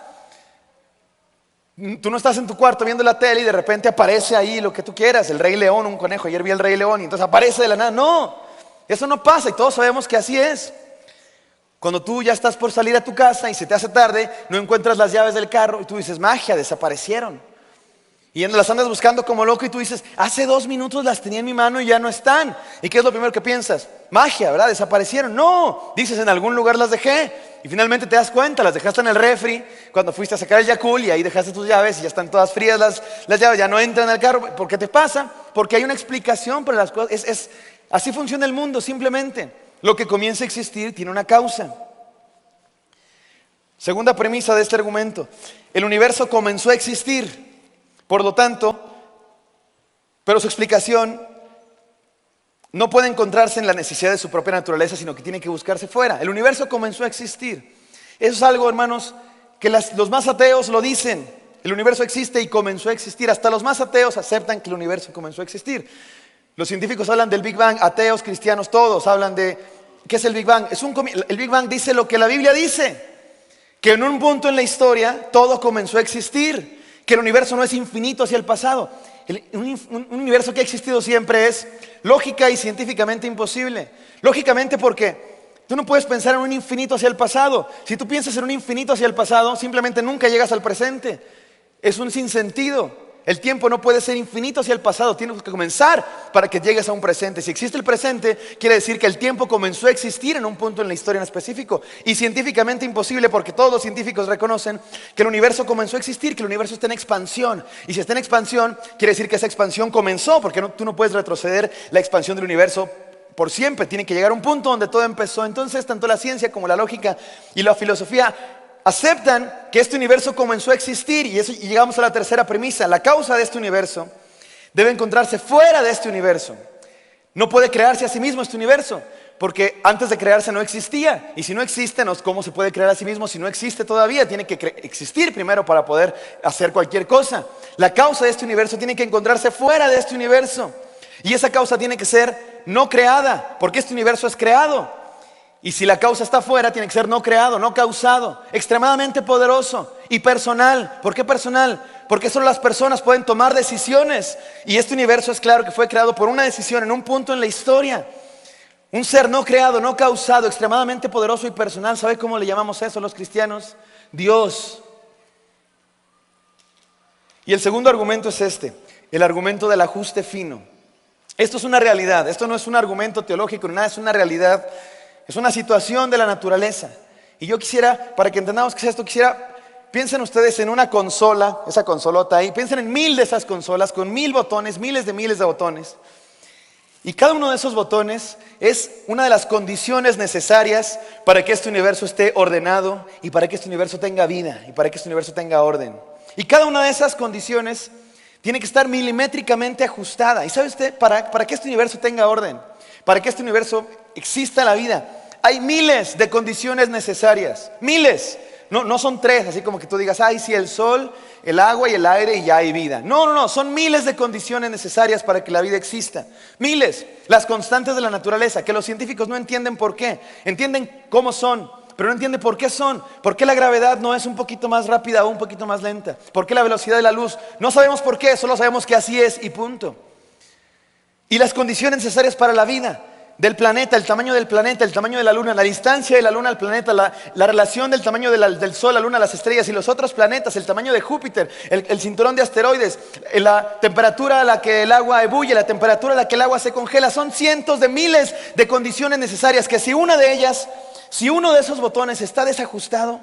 Tú no estás en tu cuarto viendo la tele y de repente aparece ahí lo que tú quieras, el Rey León, un conejo. Ayer vi el Rey León y entonces aparece de la nada. No, eso no pasa y todos sabemos que así es. Cuando tú ya estás por salir a tu casa y se te hace tarde, no encuentras las llaves del carro y tú dices, magia, desaparecieron. Y las andas buscando como loco y tú dices, hace 2 minutos las tenía en mi mano y ya no están. ¿Y qué es lo primero que piensas? Magia, ¿verdad? Desaparecieron. No, dices, en algún lugar las dejé. Y finalmente te das cuenta, las dejaste en el refri cuando fuiste a sacar el Yakult y ahí dejaste tus llaves y ya están todas frías las llaves, ya no entran al carro. ¿Por qué te pasa? Porque hay una explicación para las cosas. Así funciona el mundo, simplemente. Lo que comienza a existir tiene una causa. Segunda premisa de este argumento. El universo comenzó a existir. Por lo tanto, pero su explicación no puede encontrarse en la necesidad de su propia naturaleza, sino que tiene que buscarse fuera. El universo comenzó a existir. Eso es algo, hermanos, que los más ateos lo dicen. El universo existe y comenzó a existir. Hasta los más ateos aceptan que el universo comenzó a existir. Los científicos hablan del Big Bang, ateos, cristianos, todos hablan de ¿qué es el Big Bang? El Big Bang dice lo que la Biblia dice, que en un punto en la historia todo comenzó a existir. Que el universo no es infinito hacia el pasado. Un universo que ha existido siempre es lógica y científicamente imposible. Lógicamente porque tú no puedes pensar en un infinito hacia el pasado. Si tú piensas en un infinito hacia el pasado, simplemente nunca llegas al presente. Es un sinsentido. El tiempo no puede ser infinito hacia el pasado, tienes que comenzar para que llegues a un presente. Si existe el presente, quiere decir que el tiempo comenzó a existir en un punto en la historia en específico. Y científicamente imposible porque todos los científicos reconocen que el universo comenzó a existir, que el universo está en expansión. Y si está en expansión, quiere decir que esa expansión comenzó, porque tú no puedes retroceder la expansión del universo por siempre. Tiene que llegar a un punto donde todo empezó. Entonces, tanto la ciencia como la lógica y la filosofía aceptan que este universo comenzó a existir y llegamos a la tercera premisa. La causa de este universo debe encontrarse fuera de este universo. No puede crearse a sí mismo este universo, porque antes de crearse no existía. Y si no existe, ¿cómo se puede crear a sí mismo si no existe todavía? Tiene que existir primero para poder hacer cualquier cosa. La causa de este universo tiene que encontrarse fuera de este universo. Y esa causa tiene que ser no creada, porque este universo es creado. Y si la causa está afuera, tiene que ser no creado, no causado, extremadamente poderoso y personal. ¿Por qué personal? Porque solo las personas pueden tomar decisiones. Y este universo es claro que fue creado por una decisión en un punto en la historia. Un ser no creado, no causado, extremadamente poderoso y personal. ¿Sabe cómo le llamamos eso los cristianos? Dios. Y el segundo argumento es el argumento del ajuste fino. Esto es una realidad, esto no es un argumento teológico ni nada, es una realidad. Es una situación de la naturaleza. Y yo quisiera, para que entendamos qué es esto, quisiera piensen ustedes en una consola, esa consolota ahí, piensen en 1000 de esas consolas con 1000 botones, miles de botones. Y cada uno de esos botones es una de las condiciones necesarias para que este universo esté ordenado y para que este universo tenga vida y para que este universo tenga orden. Y cada una de esas condiciones tiene que estar milimétricamente ajustada. ¿Y sabe usted? Para que este universo tenga orden, para que este universo exista la vida, hay miles de condiciones necesarias. Miles. No son 3, así como que tú digas, ay, sí, el sol, el agua y el aire y ya hay vida. No, son miles de condiciones necesarias para que la vida exista. Miles. Las constantes de la naturaleza, que los científicos no entienden por qué. Entienden cómo son, pero no entienden por qué son. ¿Por qué la gravedad no es un poquito más rápida o un poquito más lenta? ¿Por qué la velocidad de la luz? No sabemos por qué, solo sabemos que así es y punto. Y las condiciones necesarias para la vida. Del planeta, el tamaño del planeta, el tamaño de la luna, la distancia de la luna al planeta, la relación del tamaño del sol, la luna, las estrellas y los otros planetas, el tamaño de Júpiter, el cinturón de asteroides, la temperatura a la que el agua ebulle, la temperatura a la que el agua se congela. Son cientos de miles de condiciones necesarias que si una de ellas, si uno de esos botones está desajustado,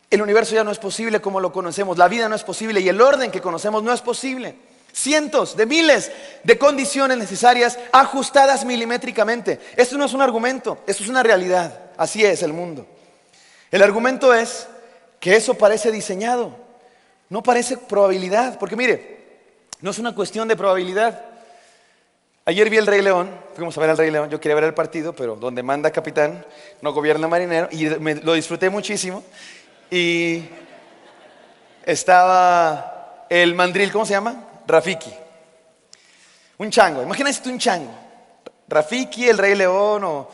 el universo ya no es posible como lo conocemos, la vida no es posible y el orden que conocemos no es posible. Cientos de miles de condiciones necesarias ajustadas milimétricamente. Esto no es un argumento, esto es una realidad. Así es el mundo. El argumento es que eso parece diseñado, no parece probabilidad. Porque mire, no es una cuestión de probabilidad. Ayer vi El Rey León, fuimos a ver al Rey León. Yo quería ver el partido, pero donde manda capitán no gobierna marinero. Y lo disfruté muchísimo. Y estaba el mandril, ¿cómo se llama? Rafiki, un chango, imagínense tú un chango, Rafiki, el Rey León o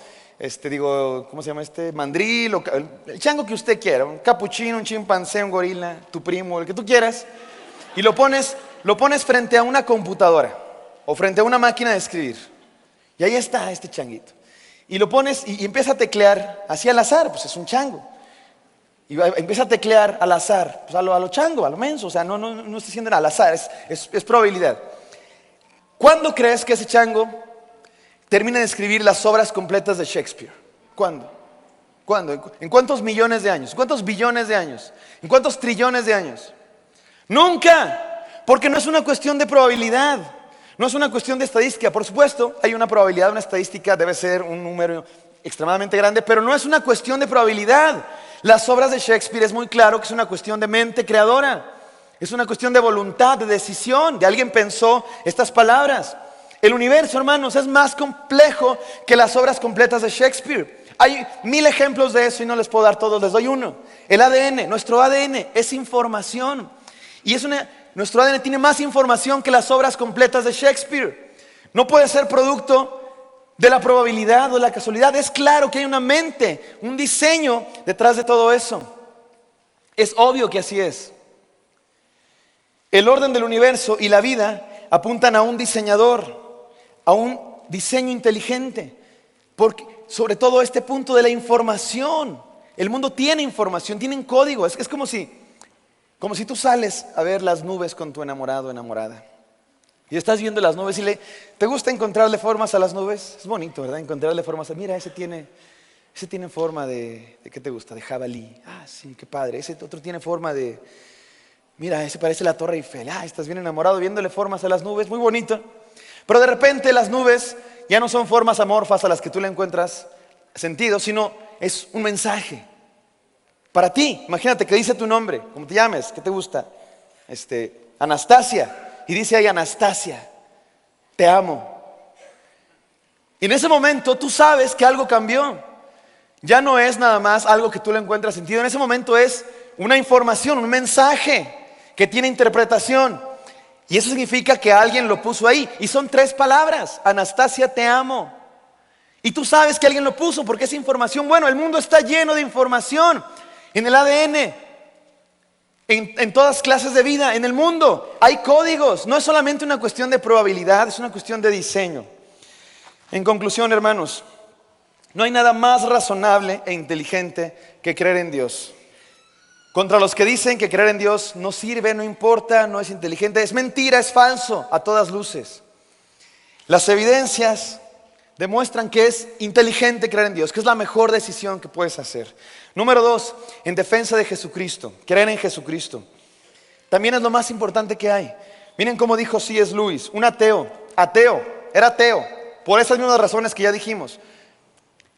¿cómo se llama mandril, o el chango que usted quiera, un capuchino, un chimpancé, un gorila, tu primo, el que tú quieras, y lo pones frente a una computadora o frente a una máquina de escribir, y ahí está este changuito, y lo pones y empieza a teclear así al azar, pues es un chango. Y empieza a teclear al azar, pues a lo chango, a lo menso, o sea, no estoy diciendo nada, al azar, es probabilidad. ¿Cuándo crees que ese chango termine de escribir las obras completas de Shakespeare? ¿Cuándo? ¿En cuántos millones de años? ¿En cuántos billones de años? ¿En cuántos trillones de años? Nunca, porque no es una cuestión de probabilidad, no es una cuestión de estadística. Por supuesto, hay una probabilidad, una estadística, debe ser un número extremadamente grande, pero no es una cuestión de probabilidad. Las obras de Shakespeare es muy claro que es una cuestión de mente creadora, es una cuestión de voluntad, de decisión, de alguien pensó estas palabras. El universo, hermanos, es más complejo que las obras completas de Shakespeare. Hay 1000 ejemplos de eso y no les puedo dar todos, les doy uno. El ADN, nuestro ADN es información y nuestro ADN tiene más información que las obras completas de Shakespeare. No puede ser producto de la probabilidad o de la casualidad. Es claro que hay una mente, un diseño detrás de todo eso. Es obvio que así es. El orden del universo y la vida apuntan a un diseñador, a un diseño inteligente, porque sobre todo este punto de la información. El mundo tiene información, tienen código. Es como si tú sales a ver las nubes con tu enamorado o enamorada. Y estás viendo las nubes y ¿te gusta encontrarle formas a las nubes? Es bonito, ¿verdad? Encontrarle formas. Mira, ese tiene forma de ¿qué te gusta? De jabalí. Ah, sí, qué padre. Ese otro tiene forma de, mira, ese parece la Torre Eiffel. Ah, estás bien enamorado viéndole formas a las nubes. Muy bonito. Pero de repente las nubes ya no son formas amorfas a las que tú le encuentras sentido, sino es un mensaje para ti. Imagínate que dice tu nombre, ¿cómo te llames? ¿Qué te gusta? Anastasia. Y dice ahí, Anastasia, te amo. Y en ese momento tú sabes que algo cambió. Ya no es nada más algo que tú le encuentras sentido. En ese momento es una información, un mensaje que tiene interpretación. Y eso significa que alguien lo puso ahí. Y son 3 palabras, Anastasia, te amo. Y tú sabes que alguien lo puso porque es información. Bueno, el mundo está lleno de información. En el ADN, en todas clases de vida, en el mundo hay códigos. No es solamente una cuestión de probabilidad, es una cuestión de diseño. En conclusión, hermanos, no hay nada más razonable e inteligente que creer en Dios. Contra los que dicen que creer en Dios no sirve, no importa, no es inteligente, es mentira, es falso a todas luces. Las evidencias demuestran que es inteligente creer en Dios, que es la mejor decisión que puedes hacer. Número 2, en defensa de Jesucristo, creer en Jesucristo. También es lo más importante que hay. Miren cómo dijo C.S. Lewis, un ateo, era ateo, por esas mismas razones que ya dijimos.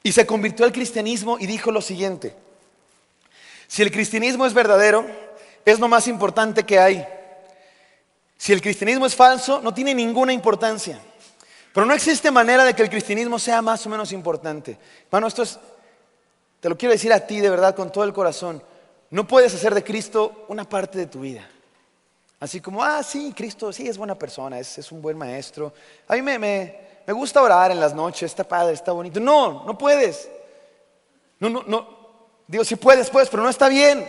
Y se convirtió al cristianismo y dijo lo siguiente: si el cristianismo es verdadero, es lo más importante que hay. Si el cristianismo es falso, no tiene ninguna importancia. Pero no existe manera de que el cristianismo sea más o menos importante. Hermano, te lo quiero decir a ti de verdad con todo el corazón. No puedes hacer de Cristo una parte de tu vida. Así como, sí, Cristo sí es buena persona, es un buen maestro. A mí me gusta orar en las noches, está padre, está bonito. No puedes. No. Digo, si puedes, pero no está bien.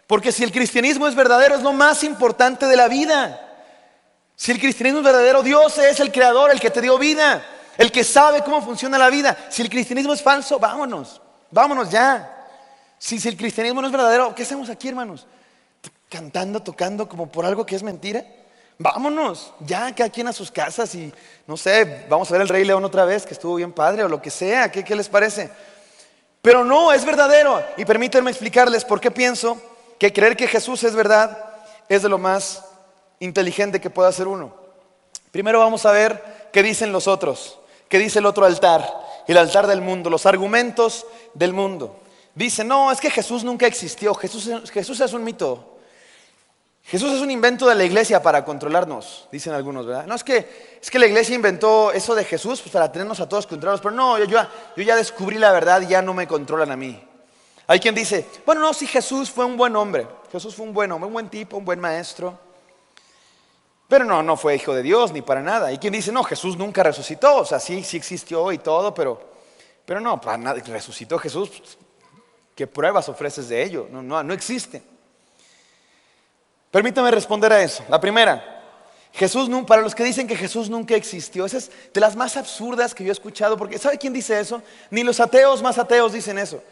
Porque si el cristianismo es verdadero, es lo más importante de la vida. Si el cristianismo es verdadero, Dios es el creador, el que te dio vida, el que sabe cómo funciona la vida. Si el cristianismo es falso, vámonos ya. Si el cristianismo no es verdadero, ¿qué hacemos aquí, hermanos? Cantando, tocando como por algo que es mentira. Vámonos, ya cada quien a sus casas y no sé, vamos a ver el Rey León otra vez, que estuvo bien padre, o lo que sea, ¿qué les parece? Pero no, es verdadero. Y permítanme explicarles por qué pienso que creer que Jesús es verdad es de lo más inteligente que puede hacer uno. Primero vamos a ver qué dicen los otros, qué dice el otro altar, el altar del mundo, los argumentos del mundo. Dicen, no, es que Jesús nunca existió, Jesús es un mito. Jesús es un invento de la iglesia para controlarnos, dicen algunos, ¿verdad? No, es que la iglesia inventó eso de Jesús pues, para tenernos a todos controlados, pero no, yo ya descubrí la verdad y ya no me controlan a mí. Hay quien dice, bueno, no, sí, Jesús fue un buen hombre, Jesús fue un buen hombre, un buen tipo, un buen maestro, pero no fue hijo de Dios ni para nada. Hay quien dice, no, Jesús nunca resucitó, o sea, sí existió y todo, pero no, para nada, resucitó Jesús, pues, ¿qué pruebas ofreces de ello? No existe. Permítame responder a eso. La primera, para los que dicen que Jesús nunca existió, esa es de las más absurdas que yo he escuchado, porque ¿sabe quién dice eso? Ni los ateos más ateos dicen eso.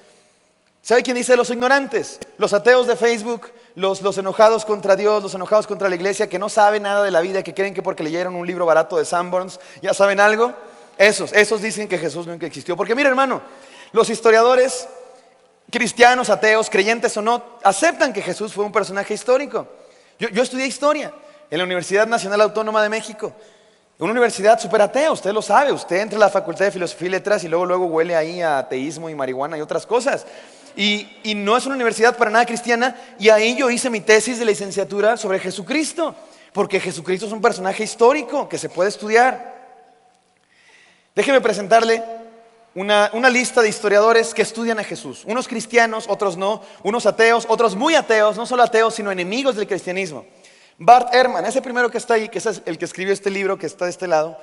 ¿Sabe quién dice? Los ignorantes, los ateos de Facebook, los enojados contra Dios, los enojados contra la iglesia, que no saben nada de la vida, que creen que porque leyeron un libro barato de Sanborns ya saben algo. Esos dicen que Jesús nunca existió. Porque mira, hermano, los historiadores, cristianos, ateos, creyentes o no, aceptan que Jesús fue un personaje histórico. Yo estudié historia en la Universidad Nacional Autónoma de México, una universidad súper atea, usted lo sabe, usted entra a la Facultad de Filosofía y Letras y luego huele ahí a ateísmo y marihuana y otras cosas. Y no es una universidad para nada cristiana, y ahí yo hice mi tesis de licenciatura sobre Jesucristo, porque Jesucristo es un personaje histórico que se puede estudiar. Déjeme presentarle una lista de historiadores que estudian a Jesús. Unos cristianos, otros no. Unos ateos, otros muy ateos. No solo ateos, sino enemigos del cristianismo. Bart Ehrman, ese primero que está ahí, que es el que escribió este libro que está de este lado.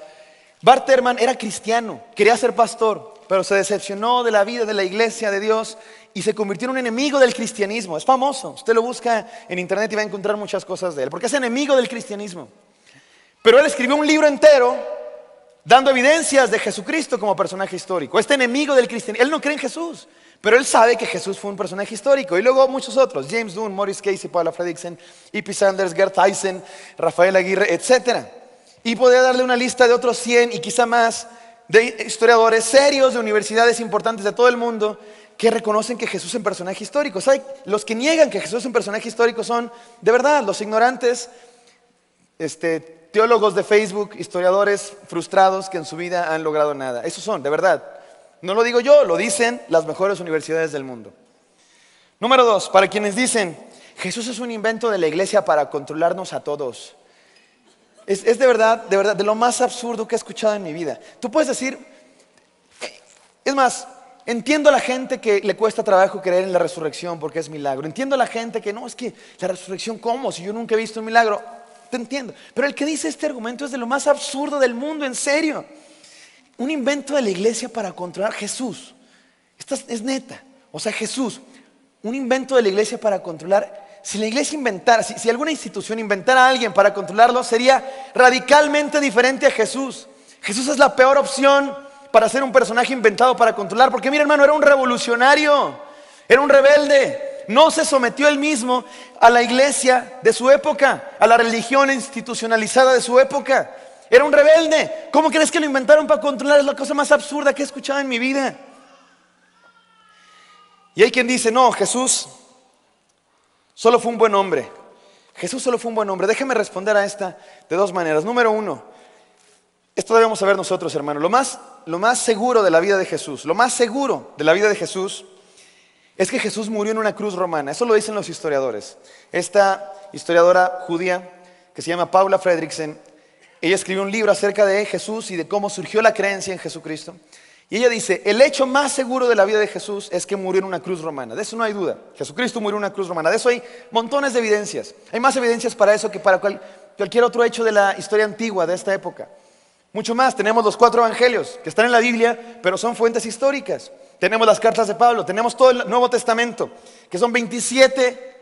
Bart Ehrman era cristiano, quería ser pastor, pero se decepcionó de la vida de la iglesia de Dios y se convirtió en un enemigo del cristianismo. Es famoso, usted lo busca en internet y va a encontrar muchas cosas de él, porque es enemigo del cristianismo. Pero él escribió un libro entero dando evidencias de Jesucristo como personaje histórico. Este enemigo del cristianismo, él no cree en Jesús, pero él sabe que Jesús fue un personaje histórico. Y luego muchos otros, James Dunn, Maurice Casey, Paula Fredrickson, E.P. Sanders, Gerd Eisen, Rafael Aguirre, etc. Y podría darle una lista de otros 100 y quizá más de historiadores serios de universidades importantes de todo el mundo que reconocen que Jesús es un personaje histórico. ¿Sabe? Los que niegan que Jesús es un personaje histórico son, de verdad, los ignorantes, teólogos de Facebook, historiadores frustrados que en su vida han logrado nada. Esos son, de verdad. No lo digo yo, lo dicen las mejores universidades del mundo. Número 2, para quienes dicen, Jesús es un invento de la iglesia para controlarnos a todos. Es de verdad, de lo más absurdo que he escuchado en mi vida. Tú puedes decir, es más, entiendo a la gente que le cuesta trabajo creer en la resurrección porque es milagro. Entiendo a la gente que no, es que la resurrección, ¿cómo? Si yo nunca he visto un milagro. Te entiendo. Pero el que dice este argumento es de lo más absurdo del mundo, en serio. Un invento de la iglesia para controlar Jesús. Esta es neta. O sea, Jesús, un invento de la iglesia para controlar. Si la iglesia inventara, si alguna institución inventara a alguien para controlarlo, sería radicalmente diferente a Jesús. Jesús es la peor opción para ser un personaje inventado para controlar. Porque mira, hermano, era un revolucionario, era un rebelde. No se sometió él mismo a la iglesia de su época, a la religión institucionalizada de su época. Era un rebelde. ¿Cómo crees que lo inventaron para controlar? Es la cosa más absurda que he escuchado en mi vida. Y hay quien dice, no, Jesús solo fue un buen hombre. Jesús solo fue un buen hombre. Déjame responder a esta de dos maneras. Número uno, esto debemos saber nosotros, hermanos. Lo más seguro de la vida de Jesús, lo más seguro de la vida de Jesús es que Jesús murió en una cruz romana. Eso lo dicen los historiadores. Esta historiadora judía que se llama Paula Fredriksen, ella escribió un libro acerca de Jesús y de cómo surgió la creencia en Jesucristo. Y ella dice, el hecho más seguro de la vida de Jesús es que murió en una cruz romana. De eso no hay duda. Jesucristo murió en una cruz romana. De eso hay montones de evidencias. Hay más evidencias para eso que para cualquier otro hecho de la historia antigua de esta época. Mucho más. Tenemos los 4 evangelios que están en la Biblia, pero son fuentes históricas. Tenemos las cartas de Pablo. Tenemos todo el Nuevo Testamento, que son 27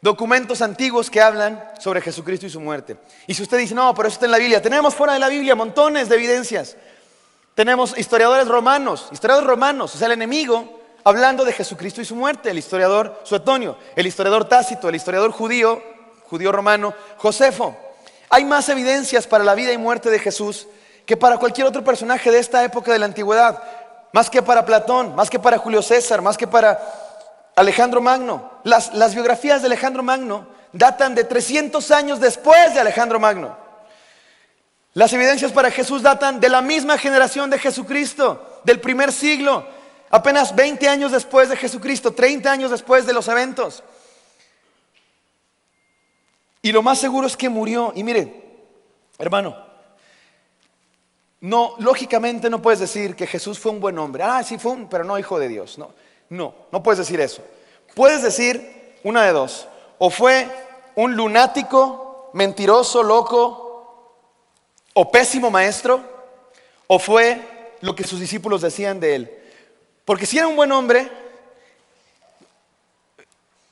documentos antiguos que hablan sobre Jesucristo y su muerte. Y si usted dice, no, pero eso está en la Biblia, tenemos fuera de la Biblia montones de evidencias. Tenemos historiadores romanos, o sea, el enemigo hablando de Jesucristo y su muerte, el historiador Suetonio, el historiador Tácito, el historiador judío romano, Josefo. Hay más evidencias para la vida y muerte de Jesús que para cualquier otro personaje de esta época de la antigüedad, más que para Platón, más que para Julio César, más que para Alejandro Magno. Las biografías de Alejandro Magno datan de 300 años después de Alejandro Magno. Las evidencias para Jesús datan de la misma generación de Jesucristo, del primer siglo, apenas 20 años después de Jesucristo, 30 años después de los eventos. Y lo más seguro es que murió. Y mire, hermano, no, lógicamente no puedes decir que Jesús fue un buen hombre. Sí fue pero no hijo de Dios. No puedes decir eso. Puedes decir una de dos. O fue un lunático, mentiroso, loco, o pésimo maestro, o fue lo que sus discípulos decían de él. Porque si era un buen hombre,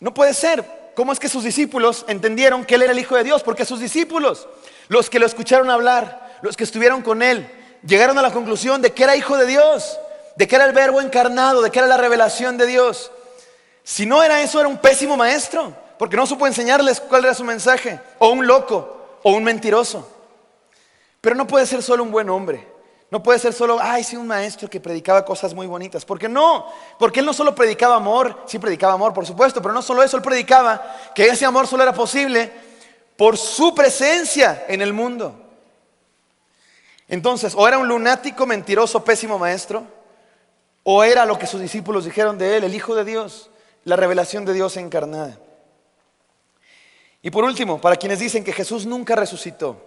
no puede ser. ¿Cómo es que sus discípulos entendieron que él era el Hijo de Dios? Porque sus discípulos, los que lo escucharon hablar, los que estuvieron con él, llegaron a la conclusión de que era Hijo de Dios, de que era el Verbo encarnado, de que era la revelación de Dios. Si no era eso, era un pésimo maestro, porque no supo enseñarles cuál era su mensaje, o un loco, o un mentiroso. Pero no puede ser solo un buen hombre. No puede ser solo, sí, un maestro que predicaba cosas muy bonitas. ¿Por qué no? Porque él no solo predicaba amor, sí predicaba amor, por supuesto, pero no solo eso, él predicaba que ese amor solo era posible por su presencia en el mundo. Entonces, o era un lunático, mentiroso, pésimo maestro, o era lo que sus discípulos dijeron de él, el Hijo de Dios, la revelación de Dios encarnada. Y por último, para quienes dicen que Jesús nunca resucitó,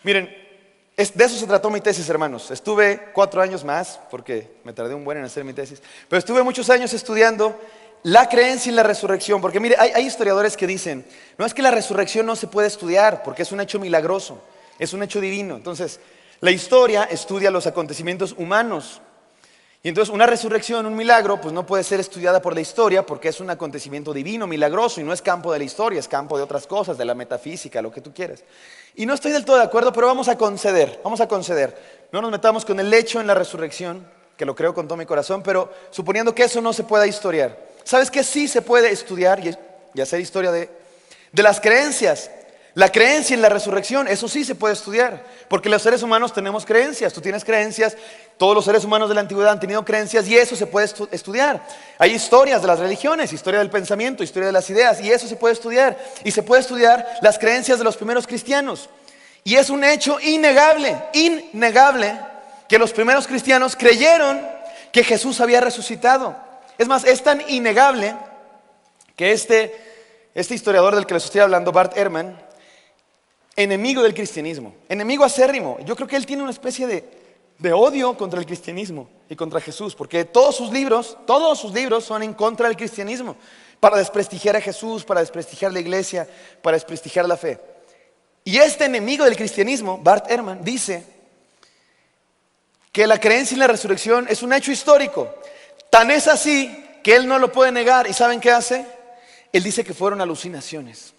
miren, de eso se trató mi tesis, hermanos. Estuve 4 años más, porque me tardé un buen en hacer mi tesis, pero estuve muchos años estudiando la creencia en la resurrección. Porque mire, hay historiadores que dicen, no es que la resurrección no se puede estudiar, porque es un hecho milagroso, es un hecho divino. Entonces, la historia estudia los acontecimientos humanos. Y entonces una resurrección, un milagro, pues no puede ser estudiada por la historia porque es un acontecimiento divino, milagroso, y no es campo de la historia, es campo de otras cosas, de la metafísica, lo que tú quieras. Y no estoy del todo de acuerdo, pero vamos a conceder. No nos metamos con el hecho en la resurrección, que lo creo con todo mi corazón, pero suponiendo que eso no se pueda historiar. ¿Sabes qué sí se puede estudiar y hacer historia de las creencias? La creencia en la resurrección, eso sí se puede estudiar, porque los seres humanos tenemos creencias. Tú tienes creencias, todos los seres humanos de la antigüedad han tenido creencias y eso se puede estudiar. Hay historias de las religiones, historia del pensamiento, historia de las ideas, y eso se puede estudiar. Y se puede estudiar las creencias de los primeros cristianos. Y es un hecho innegable que los primeros cristianos creyeron que Jesús había resucitado. Es más, es tan innegable que este historiador del que les estoy hablando, Bart Ehrman, enemigo del cristianismo, enemigo acérrimo. Yo creo que él tiene una especie de odio contra el cristianismo y contra Jesús, porque todos sus libros son en contra del cristianismo, para desprestigiar a Jesús, para desprestigiar la iglesia, para desprestigiar la fe. Y este enemigo del cristianismo, Bart Ehrman, dice que la creencia en la resurrección es un hecho histórico. Tan es así que él no lo puede negar. ¿Y saben qué hace? Él dice que fueron alucinaciones.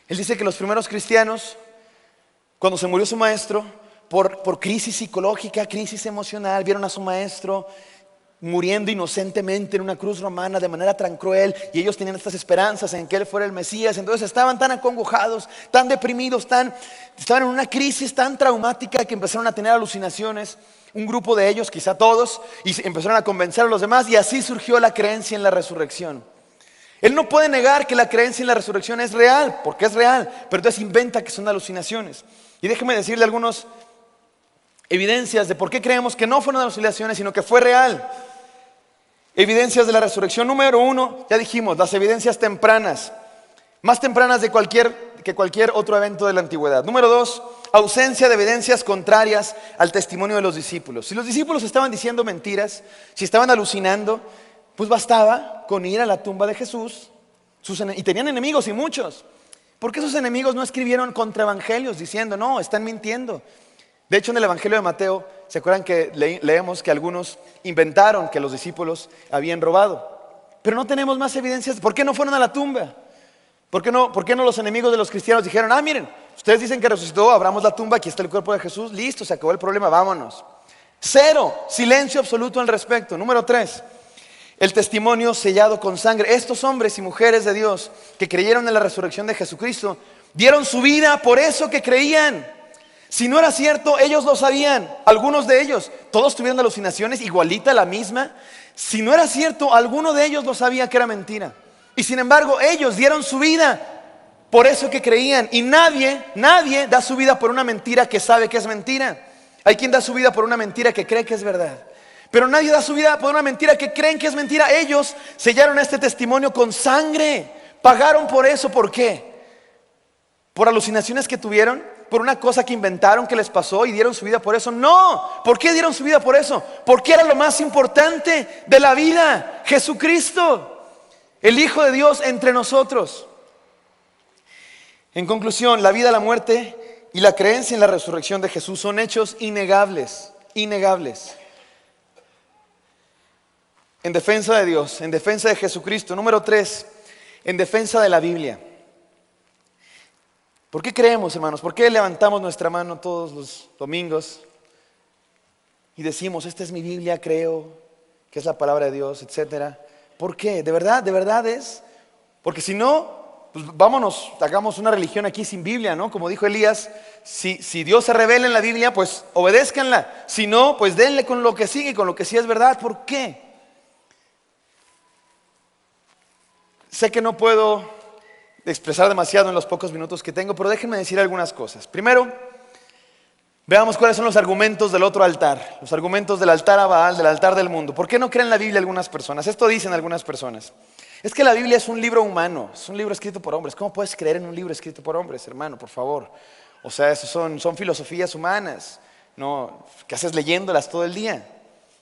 Él dice que los primeros cristianos, cuando se murió su maestro, por crisis psicológica, crisis emocional, vieron a su maestro muriendo inocentemente en una cruz romana de manera tan cruel, y ellos tenían estas esperanzas en que Él fuera el Mesías. Entonces estaban tan acongojados, tan deprimidos, estaban en una crisis tan traumática que empezaron a tener alucinaciones. Un grupo de ellos, quizá todos, y empezaron a convencer a los demás, y así surgió la creencia en la resurrección. Él no puede negar que la creencia en la resurrección es real, porque es real, pero entonces inventa que son alucinaciones. Y déjeme decirle algunas evidencias de por qué creemos que no fueron alucinaciones, sino que fue real. Evidencias de la resurrección. Número 1, ya dijimos, las evidencias tempranas, más tempranas que cualquier otro evento de la antigüedad. Número 2, ausencia de evidencias contrarias al testimonio de los discípulos. Si los discípulos estaban diciendo mentiras, si estaban alucinando, pues bastaba con ir a la tumba de Jesús. Y tenían enemigos, y muchos. ¿Por qué sus enemigos no escribieron contraevangelios diciendo, no, están mintiendo? De hecho, en el Evangelio de Mateo, ¿se acuerdan que leemos que algunos inventaron que los discípulos habían robado? Pero no tenemos más evidencias. ¿Por qué no fueron a la tumba? ¿Por qué no los enemigos de los cristianos dijeron, miren, ustedes dicen que resucitó, abramos la tumba, aquí está el cuerpo de Jesús, listo, se acabó el problema, vámonos? 0, silencio absoluto al respecto. Número 3, el testimonio sellado con sangre. Estos hombres y mujeres de Dios que creyeron en la resurrección de Jesucristo, dieron su vida por eso que creían. Si no era cierto, ellos lo sabían. Algunos de ellos, todos tuvieron alucinaciones, igualita la misma. Si no era cierto, alguno de ellos lo sabía que era mentira. Y sin embargo, ellos dieron su vida por eso que creían. Y nadie da su vida por una mentira que sabe que es mentira. Hay quien da su vida por una mentira que cree que es verdad. Pero nadie da su vida por una mentira que creen que es mentira. Ellos sellaron este testimonio con sangre. Pagaron por eso. ¿Por qué? ¿Por alucinaciones que tuvieron? ¿Por una cosa que inventaron que les pasó y dieron su vida por eso? No. ¿Por qué dieron su vida por eso? Porque era lo más importante de la vida. Jesucristo, el Hijo de Dios entre nosotros. En conclusión, la vida, la muerte y la creencia en la resurrección de Jesús son hechos innegables. Innegables. En defensa de Dios, en defensa de Jesucristo. Número 3, en defensa de la Biblia. ¿Por qué creemos, hermanos? ¿Por qué levantamos nuestra mano todos los domingos y decimos, esta es mi Biblia, creo que es la palabra de Dios, etcétera? ¿Por qué? ¿De verdad es? Porque si no, pues vámonos, hagamos una religión aquí sin Biblia, ¿no? Como dijo Elías, si Dios se revela en la Biblia, pues obedézcanla. Si no, pues denle con lo que sigue, con lo que sí es verdad. ¿Por qué? Sé que no puedo expresar demasiado en los pocos minutos que tengo, pero déjenme decir algunas cosas. Primero, veamos cuáles son los argumentos del otro altar, los argumentos del altar a Baal, del altar del mundo. ¿Por qué no creen la Biblia algunas personas? Esto dicen algunas personas. Es que la Biblia es un libro humano, es un libro escrito por hombres. ¿Cómo puedes creer en un libro escrito por hombres, hermano? Por favor. O sea, eso son filosofías humanas, ¿no? ¿Qué haces leyéndolas todo el día?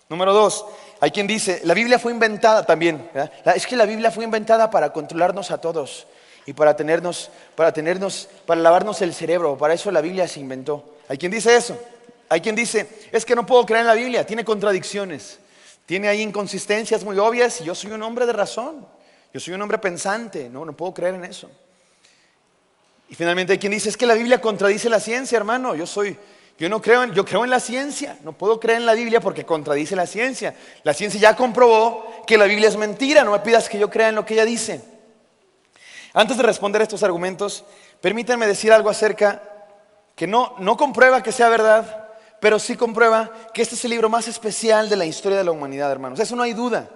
Número 2, hay quien dice, la Biblia fue inventada también, ¿verdad? Es que la Biblia fue inventada para controlarnos a todos. Y para lavarnos el cerebro. Para eso la Biblia se inventó. Hay quien dice eso. Hay quien dice, es que no puedo creer en la Biblia, tiene contradicciones, tiene ahí inconsistencias muy obvias, y yo soy un hombre de razón, yo soy un hombre pensante, no puedo creer en eso. Y finalmente hay quien dice, es que la Biblia contradice la ciencia, hermano. Yo creo en la ciencia, no puedo creer en la Biblia porque contradice la ciencia. La ciencia ya comprobó que la Biblia es mentira, no me pidas que yo crea en lo que ella dice. Antes de responder a estos argumentos, permítanme decir algo acerca que no comprueba que sea verdad, pero sí comprueba que este es el libro más especial de la historia de la humanidad, hermanos. Eso no hay duda.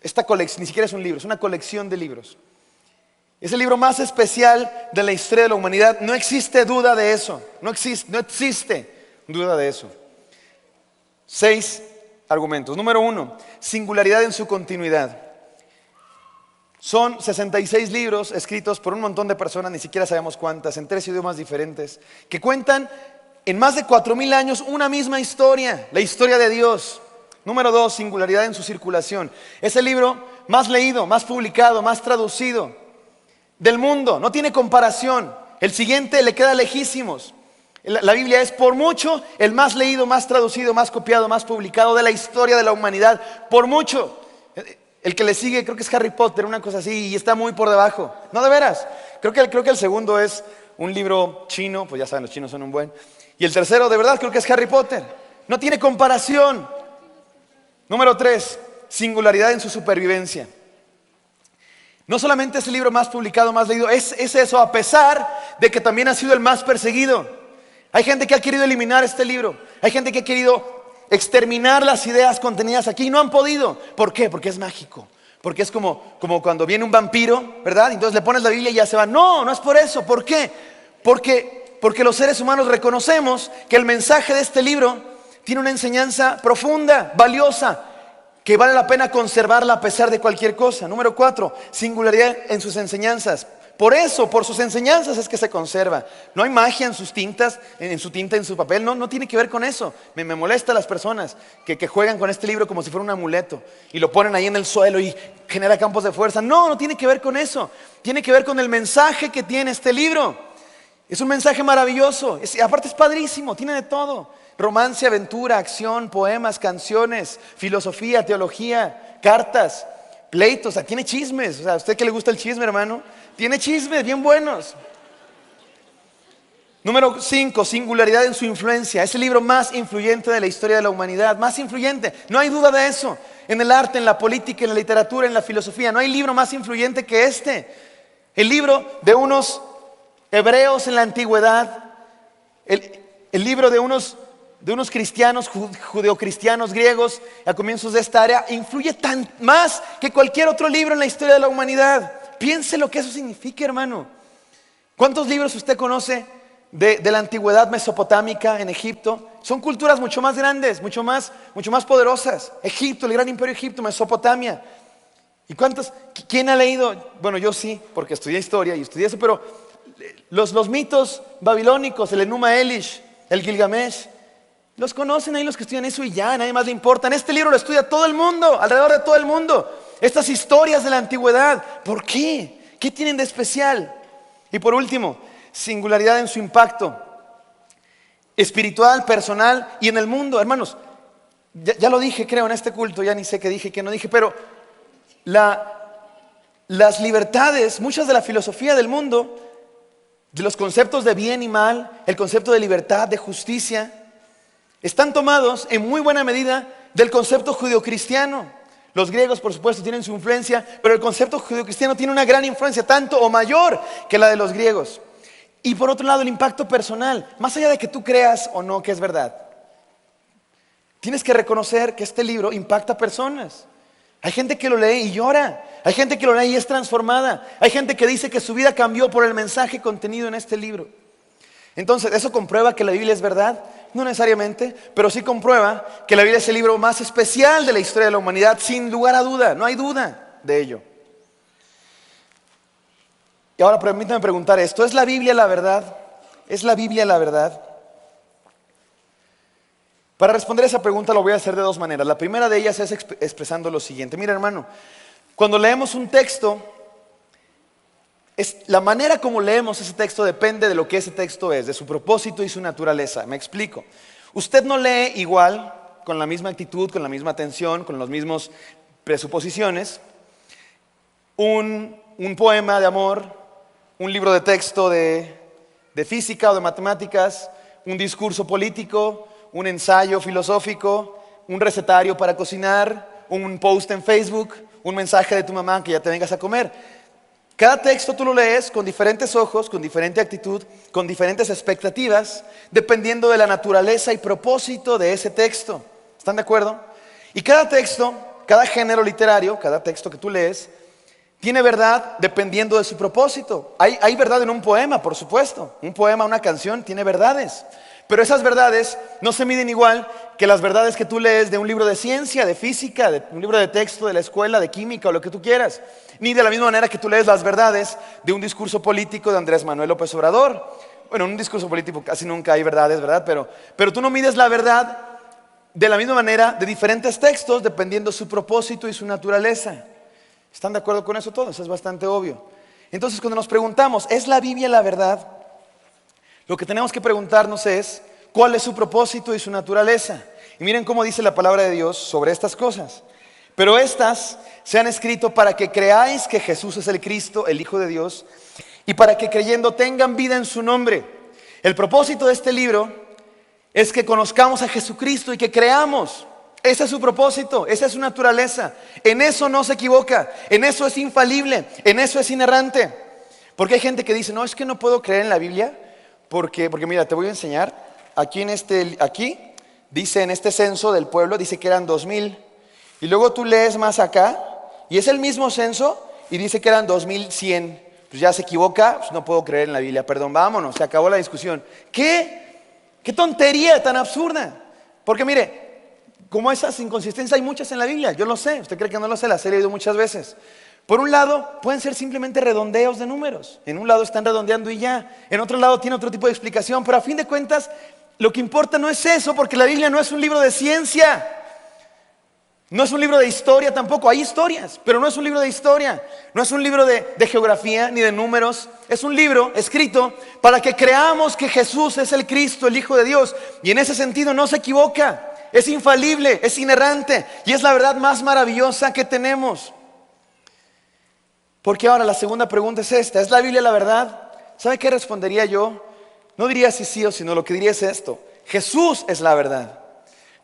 Esta colección, ni siquiera es un libro, es una colección de libros. Es el libro más especial de la historia de la humanidad. No existe duda de eso. No existe duda de eso. 6 argumentos. Número 1, singularidad en su continuidad. Son 66 libros escritos por un montón de personas, ni siquiera sabemos cuántas, en 3 idiomas diferentes, que cuentan en más de 4,000 años una misma historia, la historia de Dios. Número 2, singularidad en su circulación. Es el libro más leído, más publicado, más traducido del mundo. No tiene comparación. El siguiente le queda lejísimos. La Biblia es por mucho el más leído, más traducido, más copiado, más publicado de la historia de la humanidad. Por mucho. El que le sigue creo que es Harry Potter, una cosa así, y está muy por debajo. No, de veras. Creo que el segundo es un libro chino, pues ya saben, los chinos son un buen. Y el tercero, de verdad, creo que es Harry Potter. No tiene comparación. Número 3, singularidad en su supervivencia. No solamente es el libro más publicado, más leído, es eso a pesar de que también ha sido el más perseguido. Hay gente que ha querido eliminar este libro. Hay gente que ha querido exterminar las ideas contenidas aquí y no han podido. ¿Por qué? Porque es mágico. Porque es como cuando viene un vampiro, ¿verdad? Entonces le pones la Biblia y ya se va. No, no es por eso. ¿Por qué? Porque los seres humanos reconocemos que el mensaje de este libro tiene una enseñanza profunda, valiosa, que vale la pena conservarla a pesar de cualquier cosa. Número 4, singularidad en sus enseñanzas. Por eso, por sus enseñanzas es que se conserva. No hay magia en sus tintas, en su tinta, en su papel. No tiene que ver con eso. Me molesta las personas que juegan con este libro como si fuera un amuleto y lo ponen ahí en el suelo y genera campos de fuerza. No tiene que ver con eso. Tiene que ver con el mensaje que tiene este libro. Es un mensaje maravilloso. Aparte es padrísimo, tiene de todo. Romance, aventura, acción, poemas, canciones, filosofía, teología, cartas, pleitos. O sea, tiene chismes. O sea, ¿a usted que le gusta el chisme, hermano? Tiene chismes bien buenos. Número 5, singularidad en su influencia. Es el libro más influyente de la historia de la humanidad. Más influyente, no hay duda de eso. En el arte, en la política, en la literatura, en la filosofía. No hay libro más influyente que este. El libro de unos hebreos en la antigüedad. El libro de unos cristianos, judeocristianos griegos a comienzos de esta área, influye tan más que cualquier otro libro en la historia de la humanidad. Piense lo que eso significa, hermano. ¿Cuántos libros usted conoce de la antigüedad mesopotámica en Egipto? Son culturas mucho más grandes, mucho más poderosas. Egipto, el gran imperio de Egipto, Mesopotamia. ¿Y cuántos? ¿Quién ha leído? Bueno, yo sí, porque estudié historia y estudié eso, pero los mitos babilónicos, el Enuma Elish, el Gilgamesh, los conocen ahí los que estudian eso y ya, a nadie más le importan. Este libro lo estudia todo el mundo, alrededor de todo el mundo. Estas historias de la antigüedad, ¿por qué? ¿Qué tienen de especial? Y por último, singularidad en su impacto espiritual, personal y en el mundo. Hermanos, ya lo dije creo en este culto, ya ni sé qué dije, qué no dije, pero las libertades, muchas de la filosofía del mundo, de los conceptos de bien y mal, el concepto de libertad, de justicia, están tomados en muy buena medida del concepto judeocristiano. Los griegos, por supuesto, tienen su influencia, pero el concepto judeocristiano tiene una gran influencia, tanto o mayor que la de los griegos. Y por otro lado, el impacto personal, más allá de que tú creas o no que es verdad. Tienes que reconocer que este libro impacta a personas. Hay gente que lo lee y llora. Hay gente que lo lee y es transformada. Hay gente que dice que su vida cambió por el mensaje contenido en este libro. Entonces, ¿eso comprueba que la Biblia es verdad? No necesariamente, pero sí comprueba que la Biblia es el libro más especial de la historia de la humanidad, sin lugar a duda. No hay duda de ello. Y ahora permítame preguntar esto: ¿es la Biblia la verdad? ¿Es la Biblia la verdad? Para responder esa pregunta lo voy a hacer de dos maneras. La primera de ellas es expresando lo siguiente. Mira, hermano, cuando leemos un texto, la manera como leemos ese texto depende de lo que ese texto es, de su propósito y su naturaleza. Me explico. Usted no lee igual, con la misma actitud, con la misma atención, con las mismas presuposiciones, un poema de amor, un libro de texto de física o de matemáticas, un discurso político, un ensayo filosófico, un recetario para cocinar, un post en Facebook, un mensaje de tu mamá que ya te vengas a comer. Cada texto tú lo lees con diferentes ojos, con diferente actitud, con diferentes expectativas, dependiendo de la naturaleza y propósito de ese texto. ¿Están de acuerdo? Y cada texto, cada género literario, cada texto que tú lees, tiene verdad dependiendo de su propósito. Hay verdad en un poema, por supuesto. Un poema, una canción, tiene verdades. Pero esas verdades no se miden igual que las verdades que tú lees de un libro de ciencia, de física, de un libro de texto de la escuela, de química o lo que tú quieras. Ni de la misma manera que tú lees las verdades de un discurso político de Andrés Manuel López Obrador. Bueno, en un discurso político casi nunca hay verdades, ¿verdad? Pero tú no mides la verdad de la misma manera de diferentes textos dependiendo su propósito y su naturaleza. ¿Están de acuerdo con eso todos? Eso es bastante obvio. Entonces, cuando nos preguntamos, ¿es la Biblia la verdad? Lo que tenemos que preguntarnos es, ¿cuál es su propósito y su naturaleza? Y miren cómo dice la palabra de Dios sobre estas cosas. Pero estas se han escrito para que creáis que Jesús es el Cristo, el Hijo de Dios, y para que creyendo tengan vida en su nombre. El propósito de este libro es que conozcamos a Jesucristo y que creamos Ese es su propósito, esa es su naturaleza. En eso no se equivoca, en eso es infalible, en eso es inerrante. Porque hay gente que dice, no, es que no puedo creer en la Biblia, porque mira, te voy a enseñar, aquí dice en este censo del pueblo, dice que eran 2000, y luego tú lees más acá, y es el mismo censo, y dice que eran 2100, pues ya se equivoca, pues no puedo creer en la Biblia, perdón, vámonos, se acabó la discusión. ¿Qué tontería tan absurda? Porque mire, como esas inconsistencias hay muchas en la Biblia, yo lo sé, usted cree que no lo sé, las he leído muchas veces. Por un lado, pueden ser simplemente redondeos de números. En un lado están redondeando y ya. En otro lado tiene otro tipo de explicación. Pero a fin de cuentas, lo que importa no es eso, porque la Biblia no es un libro de ciencia. No es un libro de historia tampoco. Hay historias, pero no es un libro de historia. No es un libro de geografía ni de números. Es un libro escrito para que creamos que Jesús es el Cristo, el Hijo de Dios. Y en ese sentido no se equivoca. Es infalible, es inerrante y es la verdad más maravillosa que tenemos. Porque ahora la segunda pregunta es esta: ¿es la Biblia la verdad? ¿Sabe qué respondería yo? No diría si sí o si no, lo que diría es esto: Jesús es la verdad.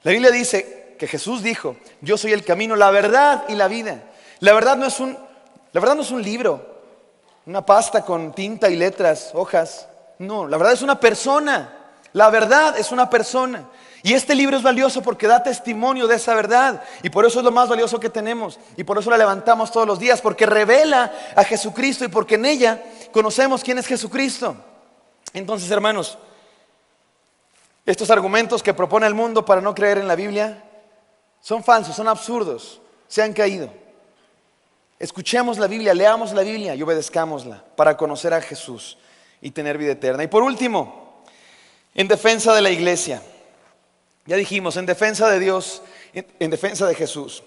La Biblia dice que Jesús dijo: yo soy el camino, la verdad y la vida. La verdad no es un libro, una pasta con tinta y letras, hojas. No, la verdad es una persona. La verdad es una persona. Y este libro es valioso porque da testimonio de esa verdad. Y por eso es lo más valioso que tenemos. Y por eso la levantamos todos los días. Porque revela a Jesucristo y porque en ella conocemos quién es Jesucristo. Entonces, hermanos, estos argumentos que propone el mundo para no creer en la Biblia son falsos, son absurdos, se han caído. Escuchemos la Biblia, leamos la Biblia y obedezcámosla para conocer a Jesús y tener vida eterna. Y por último, en defensa de la iglesia. Ya dijimos, en defensa de Dios, en defensa de Jesús,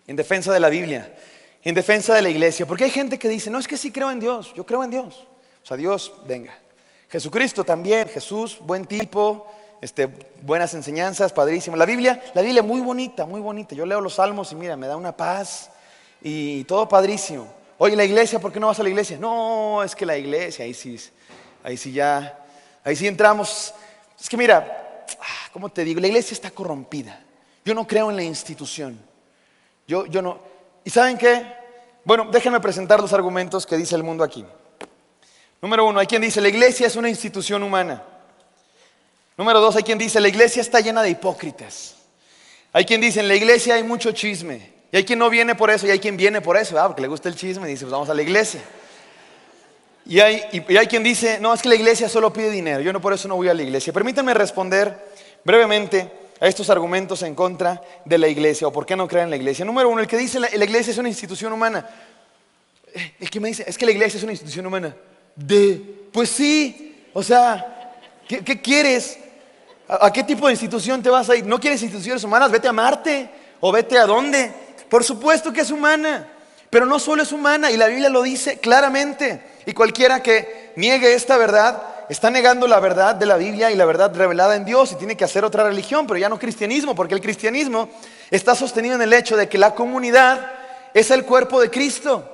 en defensa de la Biblia, en defensa de la iglesia. Porque hay gente que dice, no, es que sí creo en Dios, yo creo en Dios. O sea, Dios, venga. Jesucristo también, Jesús, buen tipo, buenas enseñanzas, padrísimo. La Biblia muy bonita, muy bonita. Yo leo los salmos y mira, me da una paz y todo padrísimo. Oye, la iglesia, ¿por qué no vas a la iglesia? No, es que la iglesia, ahí sí entramos. Es que mira, ¿cómo te digo? La iglesia está corrompida. Yo no creo en la institución. Yo no. ¿Y saben qué? Bueno, déjenme presentar los argumentos que dice el mundo aquí. Número 1, hay quien dice, la iglesia es una institución humana. Número 2, hay quien dice, la iglesia está llena de hipócritas. Hay quien dice, en la iglesia hay mucho chisme. Y hay quien no viene por eso, y hay quien viene por eso, porque le gusta el chisme y dice, pues vamos a la iglesia. Y hay quien dice, no, es que la iglesia solo pide dinero, yo no, por eso no voy a la iglesia. Permítanme responder brevemente a estos argumentos en contra de la iglesia, o por qué no creer en la iglesia. Número 1, el que dice la iglesia es una institución humana. El que me dice, es que la iglesia es una institución humana. Pues sí, o sea, ¿qué quieres? ¿A qué tipo de institución te vas a ir? ¿No quieres instituciones humanas? Vete a Marte, o vete a dónde. Por supuesto que es humana, pero no solo es humana, y la Biblia lo dice claramente. Y cualquiera que niegue esta verdad está negando la verdad de la Biblia y la verdad revelada en Dios, y tiene que hacer otra religión, pero ya no cristianismo, porque el cristianismo está sostenido en el hecho de que la comunidad es el cuerpo de Cristo.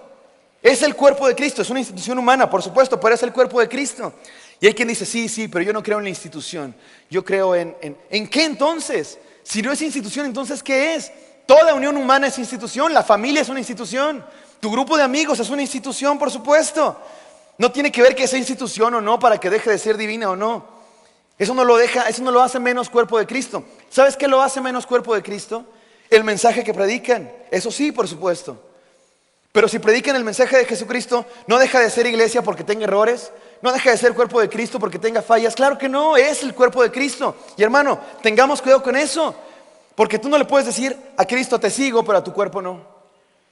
Es el cuerpo de Cristo, es una institución humana, por supuesto, pero es el cuerpo de Cristo. Y hay quien dice, sí, pero yo no creo en la institución. Yo creo ¿en qué entonces? Si no es institución, entonces ¿qué es? Toda unión humana es institución, la familia es una institución, tu grupo de amigos es una institución, por supuesto. No tiene que ver que sea institución o no para que deje de ser divina o no. Eso no lo hace menos cuerpo de Cristo. ¿Sabes qué lo hace menos cuerpo de Cristo? El mensaje que predican, eso sí, por supuesto. Pero si predican el mensaje de Jesucristo, no deja de ser iglesia porque tenga errores, no deja de ser cuerpo de Cristo porque tenga fallas. Claro que no, es el cuerpo de Cristo. Y hermano, tengamos cuidado con eso, porque tú no le puedes decir a Cristo te sigo, pero a tu cuerpo no.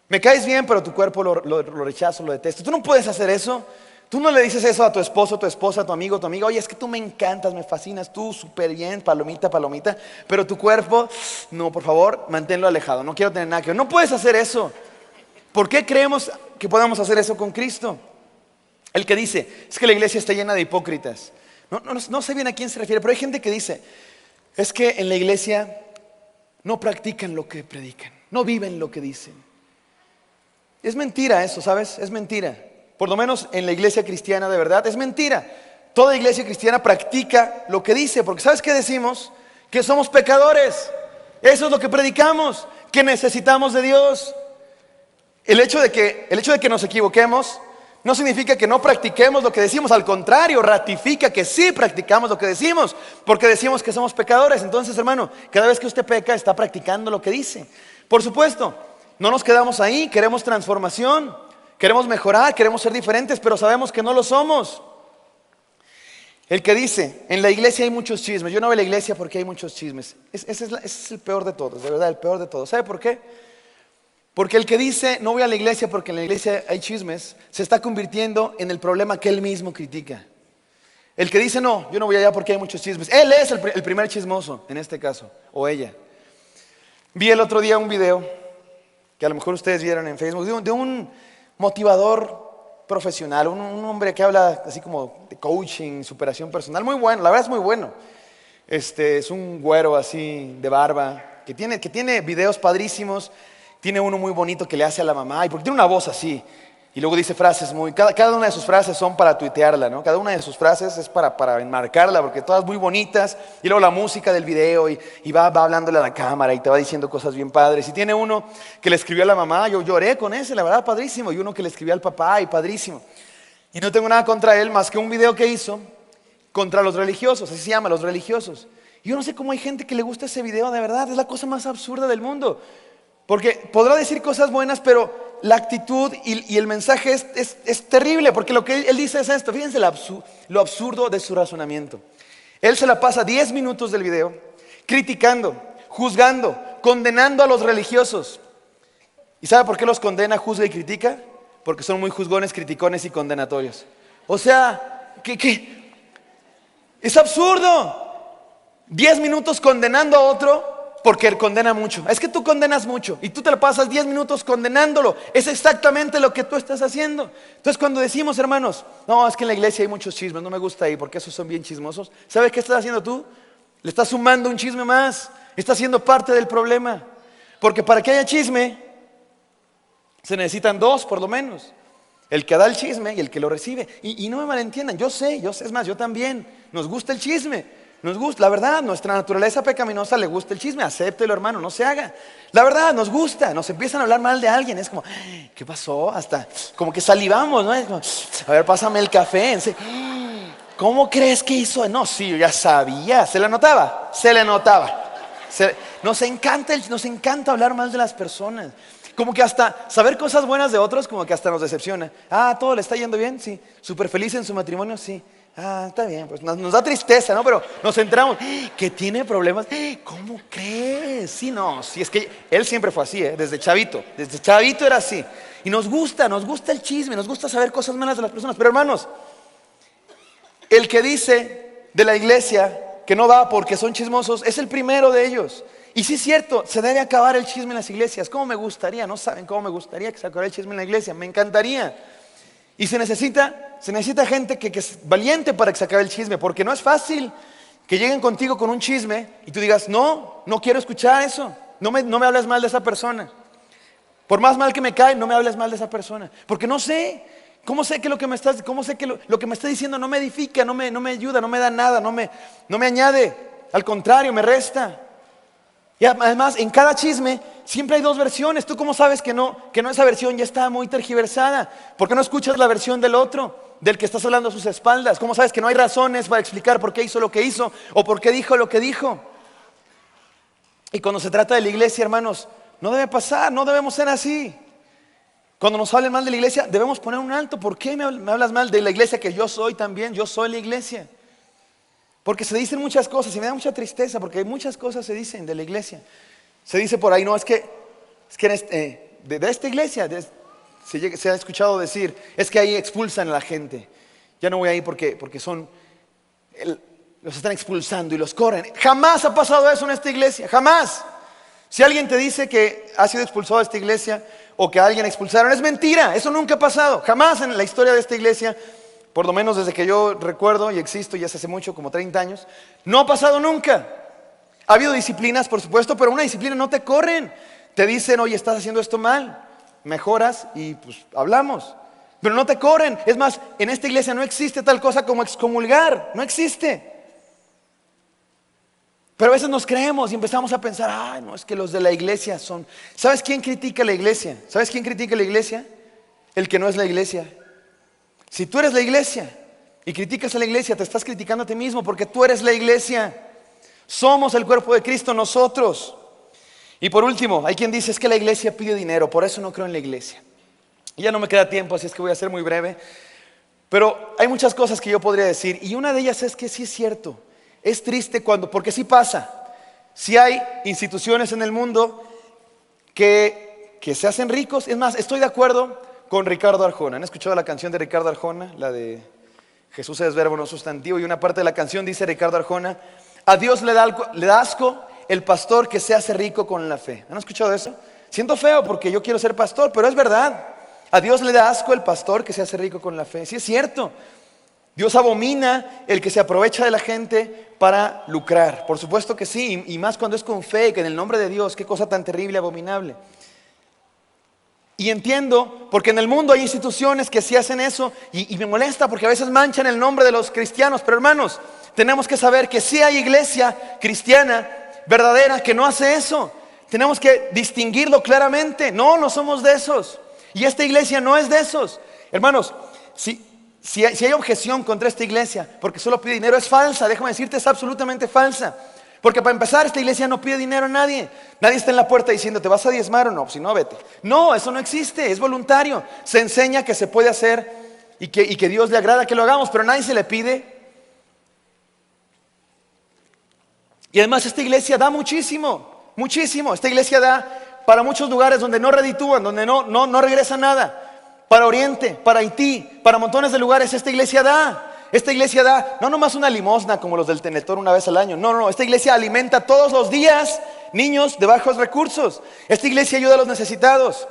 Me caes bien, pero a tu cuerpo lo rechazo, lo detesto. Tú no puedes hacer eso. Tú no le dices eso a tu esposo, tu esposa, tu amigo, tu amiga. Oye, es que tú me encantas, me fascinas, tú súper bien, palomita, pero tu cuerpo, no, por favor, manténlo alejado, no quiero tener nada que ver. No puedes hacer eso. ¿Por qué creemos que podamos hacer eso con Cristo? El que dice, es que la iglesia está llena de hipócritas. No sé bien a quién se refiere, pero hay gente que dice, es que en la iglesia no practican lo que predican, no viven lo que dicen. Es mentira eso, ¿sabes? Es mentira. Por lo menos en la iglesia cristiana de verdad, es mentira. Toda iglesia cristiana practica lo que dice, porque ¿sabes qué decimos? Que somos pecadores. Eso es lo que predicamos, que necesitamos de Dios. El hecho de que nos equivoquemos no significa que no practiquemos lo que decimos. Al contrario, ratifica que sí practicamos lo que decimos, porque decimos que somos pecadores. Entonces, hermano, cada vez que usted peca, está practicando lo que dice. Por supuesto, no nos quedamos ahí, queremos transformación, queremos mejorar, queremos ser diferentes, pero sabemos que no lo somos. El que dice, en la iglesia hay muchos chismes. Yo no voy a la iglesia porque hay muchos chismes. Ese es el peor de todos, de verdad, el peor de todos. ¿Sabe por qué? Porque el que dice, no voy a la iglesia porque en la iglesia hay chismes, se está convirtiendo en el problema que él mismo critica. El que dice, no, yo no voy allá porque hay muchos chismes, él es el primer chismoso, en este caso, o ella. Vi el otro día un video, que a lo mejor ustedes vieron en Facebook, de un motivador profesional, un hombre que habla así como de coaching, superación personal, muy bueno, la verdad es muy bueno. Es un güero así de barba, que tiene videos padrísimos. Tiene uno muy bonito que le hace a la mamá, y porque tiene una voz así, y luego dice frases cada una de sus frases son para tuitearla, ¿no? Cada una de sus frases es para enmarcarla, porque todas muy bonitas, y luego la música del video, y va hablándole a la cámara, y te va diciendo cosas bien padres. Y tiene uno que le escribió a la mamá, yo lloré con ese, la verdad, padrísimo, y uno que le escribió al papá, y padrísimo. Y no tengo nada contra él, más que un video que hizo contra los religiosos, así se llama, los religiosos. Y yo no sé cómo hay gente que le gusta ese video, de verdad, es la cosa más absurda del mundo. Porque podrá decir cosas buenas, pero la actitud y el mensaje es terrible. Porque lo que él dice es esto. Fíjense lo absurdo de su razonamiento. Él se la pasa 10 minutos del video criticando, juzgando, condenando a los religiosos. ¿Y sabe por qué los condena, juzga y critica? Porque son muy juzgones, criticones y condenatorios. O sea, ¿qué? Es absurdo. 10 minutos condenando a otro porque él condena mucho. Es que tú condenas mucho y tú te la pasas 10 minutos condenándolo. Es exactamente lo que tú estás haciendo. Entonces cuando decimos, hermanos, no, es que en la iglesia hay muchos chismes, no me gusta ir porque esos son bien chismosos. ¿Sabes qué estás haciendo tú? Le estás sumando un chisme más. Estás siendo parte del problema. Porque para que haya chisme se necesitan dos por lo menos. El que da el chisme y el que lo recibe. Y no me malentiendan, yo sé, es más, yo también. Nos gusta el chisme. Nos gusta, la verdad, nuestra naturaleza pecaminosa le gusta el chisme, acéptelo, hermano, no se haga. La verdad, nos gusta, nos empiezan a hablar mal de alguien, es como, ¿qué pasó? Hasta como que salivamos, ¿no? Es como, a ver, pásame el café. ¿Cómo crees que hizo? No, sí, yo ya sabía, se le notaba. Nos encanta hablar mal de las personas. Como que hasta saber cosas buenas de otros, como que hasta nos decepciona. ¿Todo le está yendo bien? Sí. ¿Súper feliz en su matrimonio? Sí. Está bien, pues nos da tristeza, ¿no? Pero nos enteramos que tiene problemas. ¿Cómo crees? Sí, no, sí, es que él siempre fue así, desde chavito era así. Y nos gusta el chisme, nos gusta saber cosas malas de las personas. Pero hermanos, el que dice de la iglesia que no va porque son chismosos es el primero de ellos. Y sí es cierto, se debe acabar el chisme en las iglesias. ¿Cómo me gustaría? No saben cómo me gustaría que se acabara el chisme en la iglesia. Me encantaría. Y se necesita gente que es valiente para que se acabe el chisme, porque no es fácil que lleguen contigo con un chisme y tú digas, no quiero escuchar eso, no me hables mal de esa persona. Por más mal que me cae, no me hables mal de esa persona, porque no sé, ¿cómo sé que lo que me estás diciendo no me edifica, no me ayuda, no me da nada, no me añade, al contrario, me resta? Y además, en cada chisme siempre hay dos versiones. ¿Tú cómo sabes que no esa versión ya está muy tergiversada? ¿Por qué no escuchas la versión del otro, del que estás hablando a sus espaldas? ¿Cómo sabes que no hay razones para explicar por qué hizo lo que hizo o por qué dijo lo que dijo? Y cuando se trata de la iglesia, hermanos, no debe pasar, no debemos ser así. Cuando nos hablen mal de la iglesia, debemos poner un alto. ¿Por qué me hablas mal de la iglesia que yo soy también? Yo soy la iglesia. Porque se dicen muchas cosas y me da mucha tristeza porque muchas cosas se dicen de la iglesia. Se dice por ahí, no, es que de esta iglesia se ha escuchado decir, es que ahí expulsan a la gente. Ya no voy ahí porque los están expulsando y los corren. Jamás ha pasado eso en esta iglesia, jamás. Si alguien te dice que ha sido expulsado de esta iglesia o que a alguien expulsaron, es mentira, eso nunca ha pasado. Jamás en la historia de esta iglesia, por lo menos desde que yo recuerdo y existo, ya hace mucho, como 30 años, no ha pasado nunca. Ha habido disciplinas, por supuesto, pero una disciplina no te corren. Te dicen, oye, estás haciendo esto mal, mejoras y pues hablamos. Pero no te corren. Es más, en esta iglesia no existe tal cosa como excomulgar, no existe. Pero a veces nos creemos y empezamos a pensar, ay, no, es que los de la iglesia son... ¿Sabes quién critica la iglesia? ¿Sabes quién critica la iglesia? El que no es la iglesia. Si tú eres la iglesia y criticas a la iglesia, te estás criticando a ti mismo porque tú eres la iglesia. Somos el cuerpo de Cristo nosotros. Y por último, hay quien dice, es que la iglesia pide dinero, por eso no creo en la iglesia. Y ya no me queda tiempo, así es que voy a ser muy breve. Pero hay muchas cosas que yo podría decir, y una de ellas es que sí es cierto. Es triste porque sí pasa. Sí hay instituciones en el mundo que se hacen ricos. Es más, estoy de acuerdo con Ricardo Arjona. ¿Han escuchado la canción de Ricardo Arjona? La de Jesús es verbo no sustantivo. Y una parte de la canción dice Ricardo Arjona, a Dios le da asco el pastor que se hace rico con la fe. ¿Han escuchado eso? Siento feo porque yo quiero ser pastor, pero es verdad. A Dios le da asco el pastor que se hace rico con la fe. Sí es cierto. Dios abomina el que se aprovecha de la gente para lucrar. Por supuesto que sí, y más cuando es con fe, que en el nombre de Dios, qué cosa tan terrible, abominable. Y entiendo, porque en el mundo hay instituciones que sí hacen eso, y me molesta porque a veces manchan el nombre de los cristianos. Pero hermanos, tenemos que saber que sí hay iglesia cristiana verdadera que no hace eso. Tenemos que distinguirlo claramente. No somos de esos. Y esta iglesia no es de esos. Hermanos, si hay objeción contra esta iglesia porque solo pide dinero, es falsa. Déjame decirte, es absolutamente falsa. Porque para empezar, esta iglesia no pide dinero a nadie. Nadie está en la puerta diciendo, ¿te vas a diezmar o no? Si no, vete. No, eso no existe, es voluntario. Se enseña que se puede hacer y que Dios le agrada que lo hagamos, pero a nadie se le pide. Y además esta iglesia da muchísimo, muchísimo. Esta iglesia da para muchos lugares donde no reditúan, donde no regresa nada. Para Oriente, para Haití, para montones de lugares esta iglesia da. Esta iglesia da no nomás una limosna como los del Teletón una vez al año. No, esta iglesia alimenta todos los días niños de bajos recursos. Esta iglesia ayuda a los necesitados.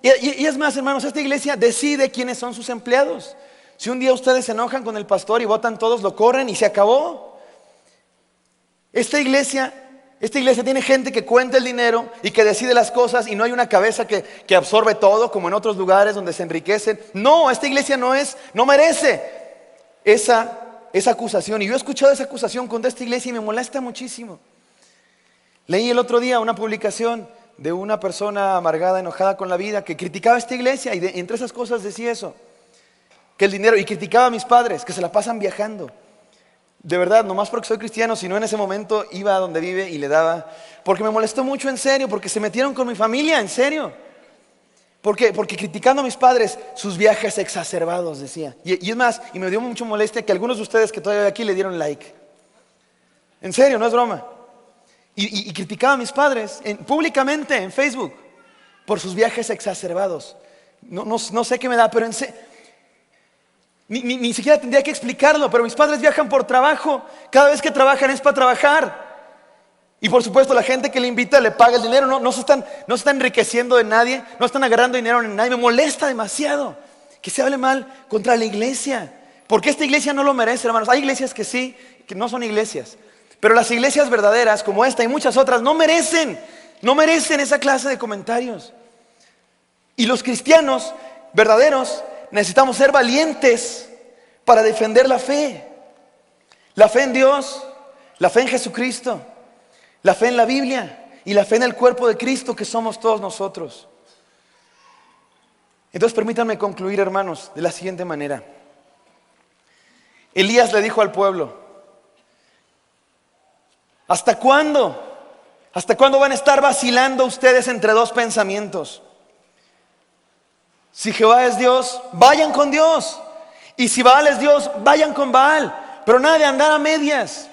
Y es más, hermanos, esta iglesia decide quiénes son sus empleados. Si un día ustedes se enojan con el pastor y votan todos, lo corren y se acabó. Esta iglesia tiene gente que cuenta el dinero y que decide las cosas, y no hay una cabeza que absorbe todo como en otros lugares donde se enriquecen. No, esta iglesia no merece esa acusación. Y yo he escuchado esa acusación contra esta iglesia y me molesta muchísimo. Leí el otro día una publicación de una persona amargada, enojada con la vida, que criticaba a esta iglesia, y entre esas cosas decía eso, que el dinero, y criticaba a mis padres que se la pasan viajando. De verdad, no más porque soy cristiano, sino en ese momento iba a donde vive y le daba. Porque me molestó mucho, en serio, porque se metieron con mi familia, en serio. Porque criticando a mis padres, sus viajes exacerbados, decía. Y es más, y me dio mucho molestia que algunos de ustedes que todavía aquí le dieron like. En serio, no es broma. Y criticaba a mis padres públicamente en Facebook por sus viajes exacerbados. No sé qué me da, pero en serio. Ni siquiera tendría que explicarlo, pero mis padres viajan por trabajo. Cada vez que trabajan es para trabajar. Y por supuesto la gente que le invita le paga el dinero. No se están enriqueciendo de nadie, no están agarrando dinero de nadie. Me molesta demasiado que se hable mal contra la iglesia, porque esta iglesia no lo merece, hermanos. Hay iglesias que sí, que no son iglesias, pero las iglesias verdaderas como esta y muchas otras no merecen esa clase de comentarios. Y los cristianos verdaderos necesitamos ser valientes para defender la fe en Dios, la fe en Jesucristo, la fe en la Biblia y la fe en el cuerpo de Cristo que somos todos nosotros. Entonces permítanme concluir, hermanos, de la siguiente manera. Elías le dijo al pueblo, ¿hasta cuándo? ¿Hasta cuándo van a estar vacilando ustedes entre dos pensamientos? Si Jehová es Dios, vayan con Dios. Y si Baal es Dios, vayan con Baal. Pero nada de andar a medias.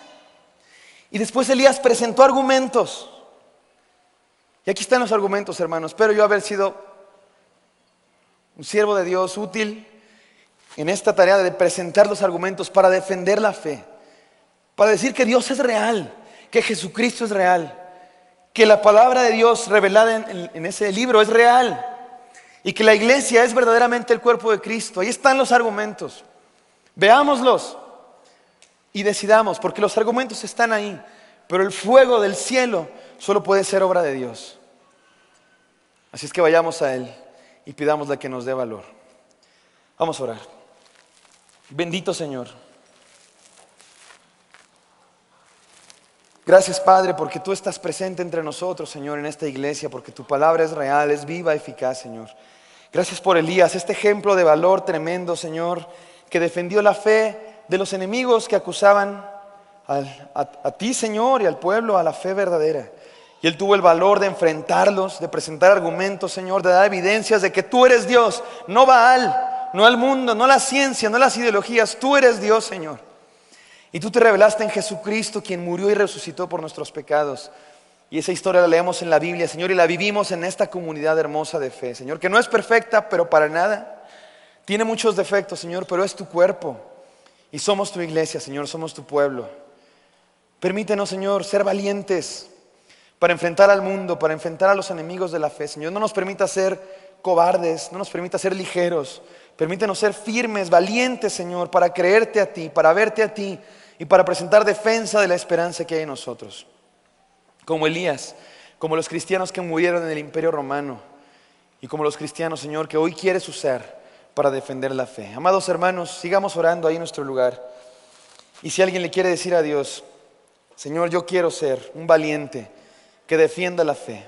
Y después Elías presentó argumentos. Y aquí están los argumentos, hermanos. Espero yo haber sido un siervo de Dios útil en esta tarea de presentar los argumentos para defender la fe. Para decir que Dios es real, que Jesucristo es real, que la palabra de Dios revelada en ese libro es real. Y que la iglesia es verdaderamente el cuerpo de Cristo. Ahí están los argumentos. Veámoslos y decidamos, porque los argumentos están ahí, pero el fuego del cielo solo puede ser obra de Dios. Así es que vayamos a Él y pidámosle que nos dé valor. Vamos a orar. Bendito Señor, Gracias, Padre, porque tú estás presente entre nosotros, Señor, en esta iglesia, porque tu palabra es real, es viva, eficaz, Señor. Gracias por Elías, este ejemplo de valor tremendo, Señor, que defendió la fe de los enemigos que acusaban a ti, Señor, y al pueblo a la fe verdadera. Y él tuvo el valor de enfrentarlos, de presentar argumentos, Señor, de dar evidencias de que tú eres Dios, no Baal, no el mundo, no la ciencia, no las ideologías, tú eres Dios, Señor. Y tú te revelaste en Jesucristo, quien murió y resucitó por nuestros pecados. Y esa historia la leemos en la Biblia, Señor, y la vivimos en esta comunidad hermosa de fe, Señor, que no es perfecta, pero para nada. Tiene muchos defectos, Señor, pero es tu cuerpo. Y somos tu iglesia, Señor, somos tu pueblo. Permítenos, Señor, ser valientes para enfrentar al mundo, para enfrentar a los enemigos de la fe, Señor. No nos permita ser cobardes, no nos permita ser ligeros. Permítenos ser firmes, valientes, Señor, para creerte a ti, para verte a ti y para presentar defensa de la esperanza que hay en nosotros. Como Elías, como los cristianos que murieron en el Imperio Romano y como los cristianos, Señor, que hoy quieres usar para defender la fe. Amados hermanos, sigamos orando ahí en nuestro lugar. Y si alguien le quiere decir a Dios, Señor, yo quiero ser un valiente que defienda la fe.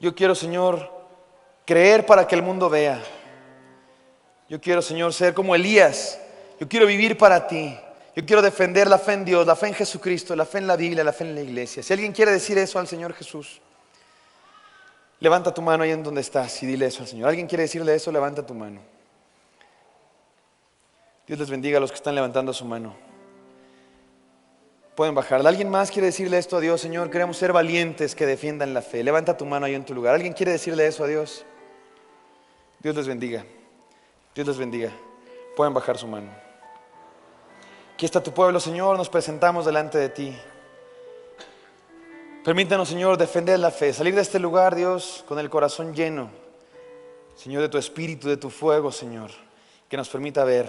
Yo quiero, Señor, creer para que el mundo vea. Yo quiero, Señor, ser como Elías. Yo quiero vivir para ti. Yo quiero defender la fe en Dios, la fe en Jesucristo, la fe en la Biblia, la fe en la iglesia. Si alguien quiere decir eso al Señor Jesús, levanta tu mano ahí en donde estás y dile eso al Señor. ¿Alguien quiere decirle eso? Levanta tu mano. Dios les bendiga a los que están levantando su mano. Pueden bajarla. ¿Alguien más quiere decirle esto a Dios? Señor, queremos ser valientes que defiendan la fe. Levanta tu mano ahí en tu lugar. ¿Alguien quiere decirle eso a Dios? Dios les bendiga. Dios les bendiga. Pueden bajar su mano. Aquí está tu pueblo, Señor, nos presentamos delante de ti. Permítanos, Señor, defender la fe, salir de este lugar, Dios, con el corazón lleno, Señor, de tu espíritu, de tu fuego, Señor, que nos permita ver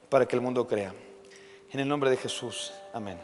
para que el mundo crea. En el nombre de Jesús, amén.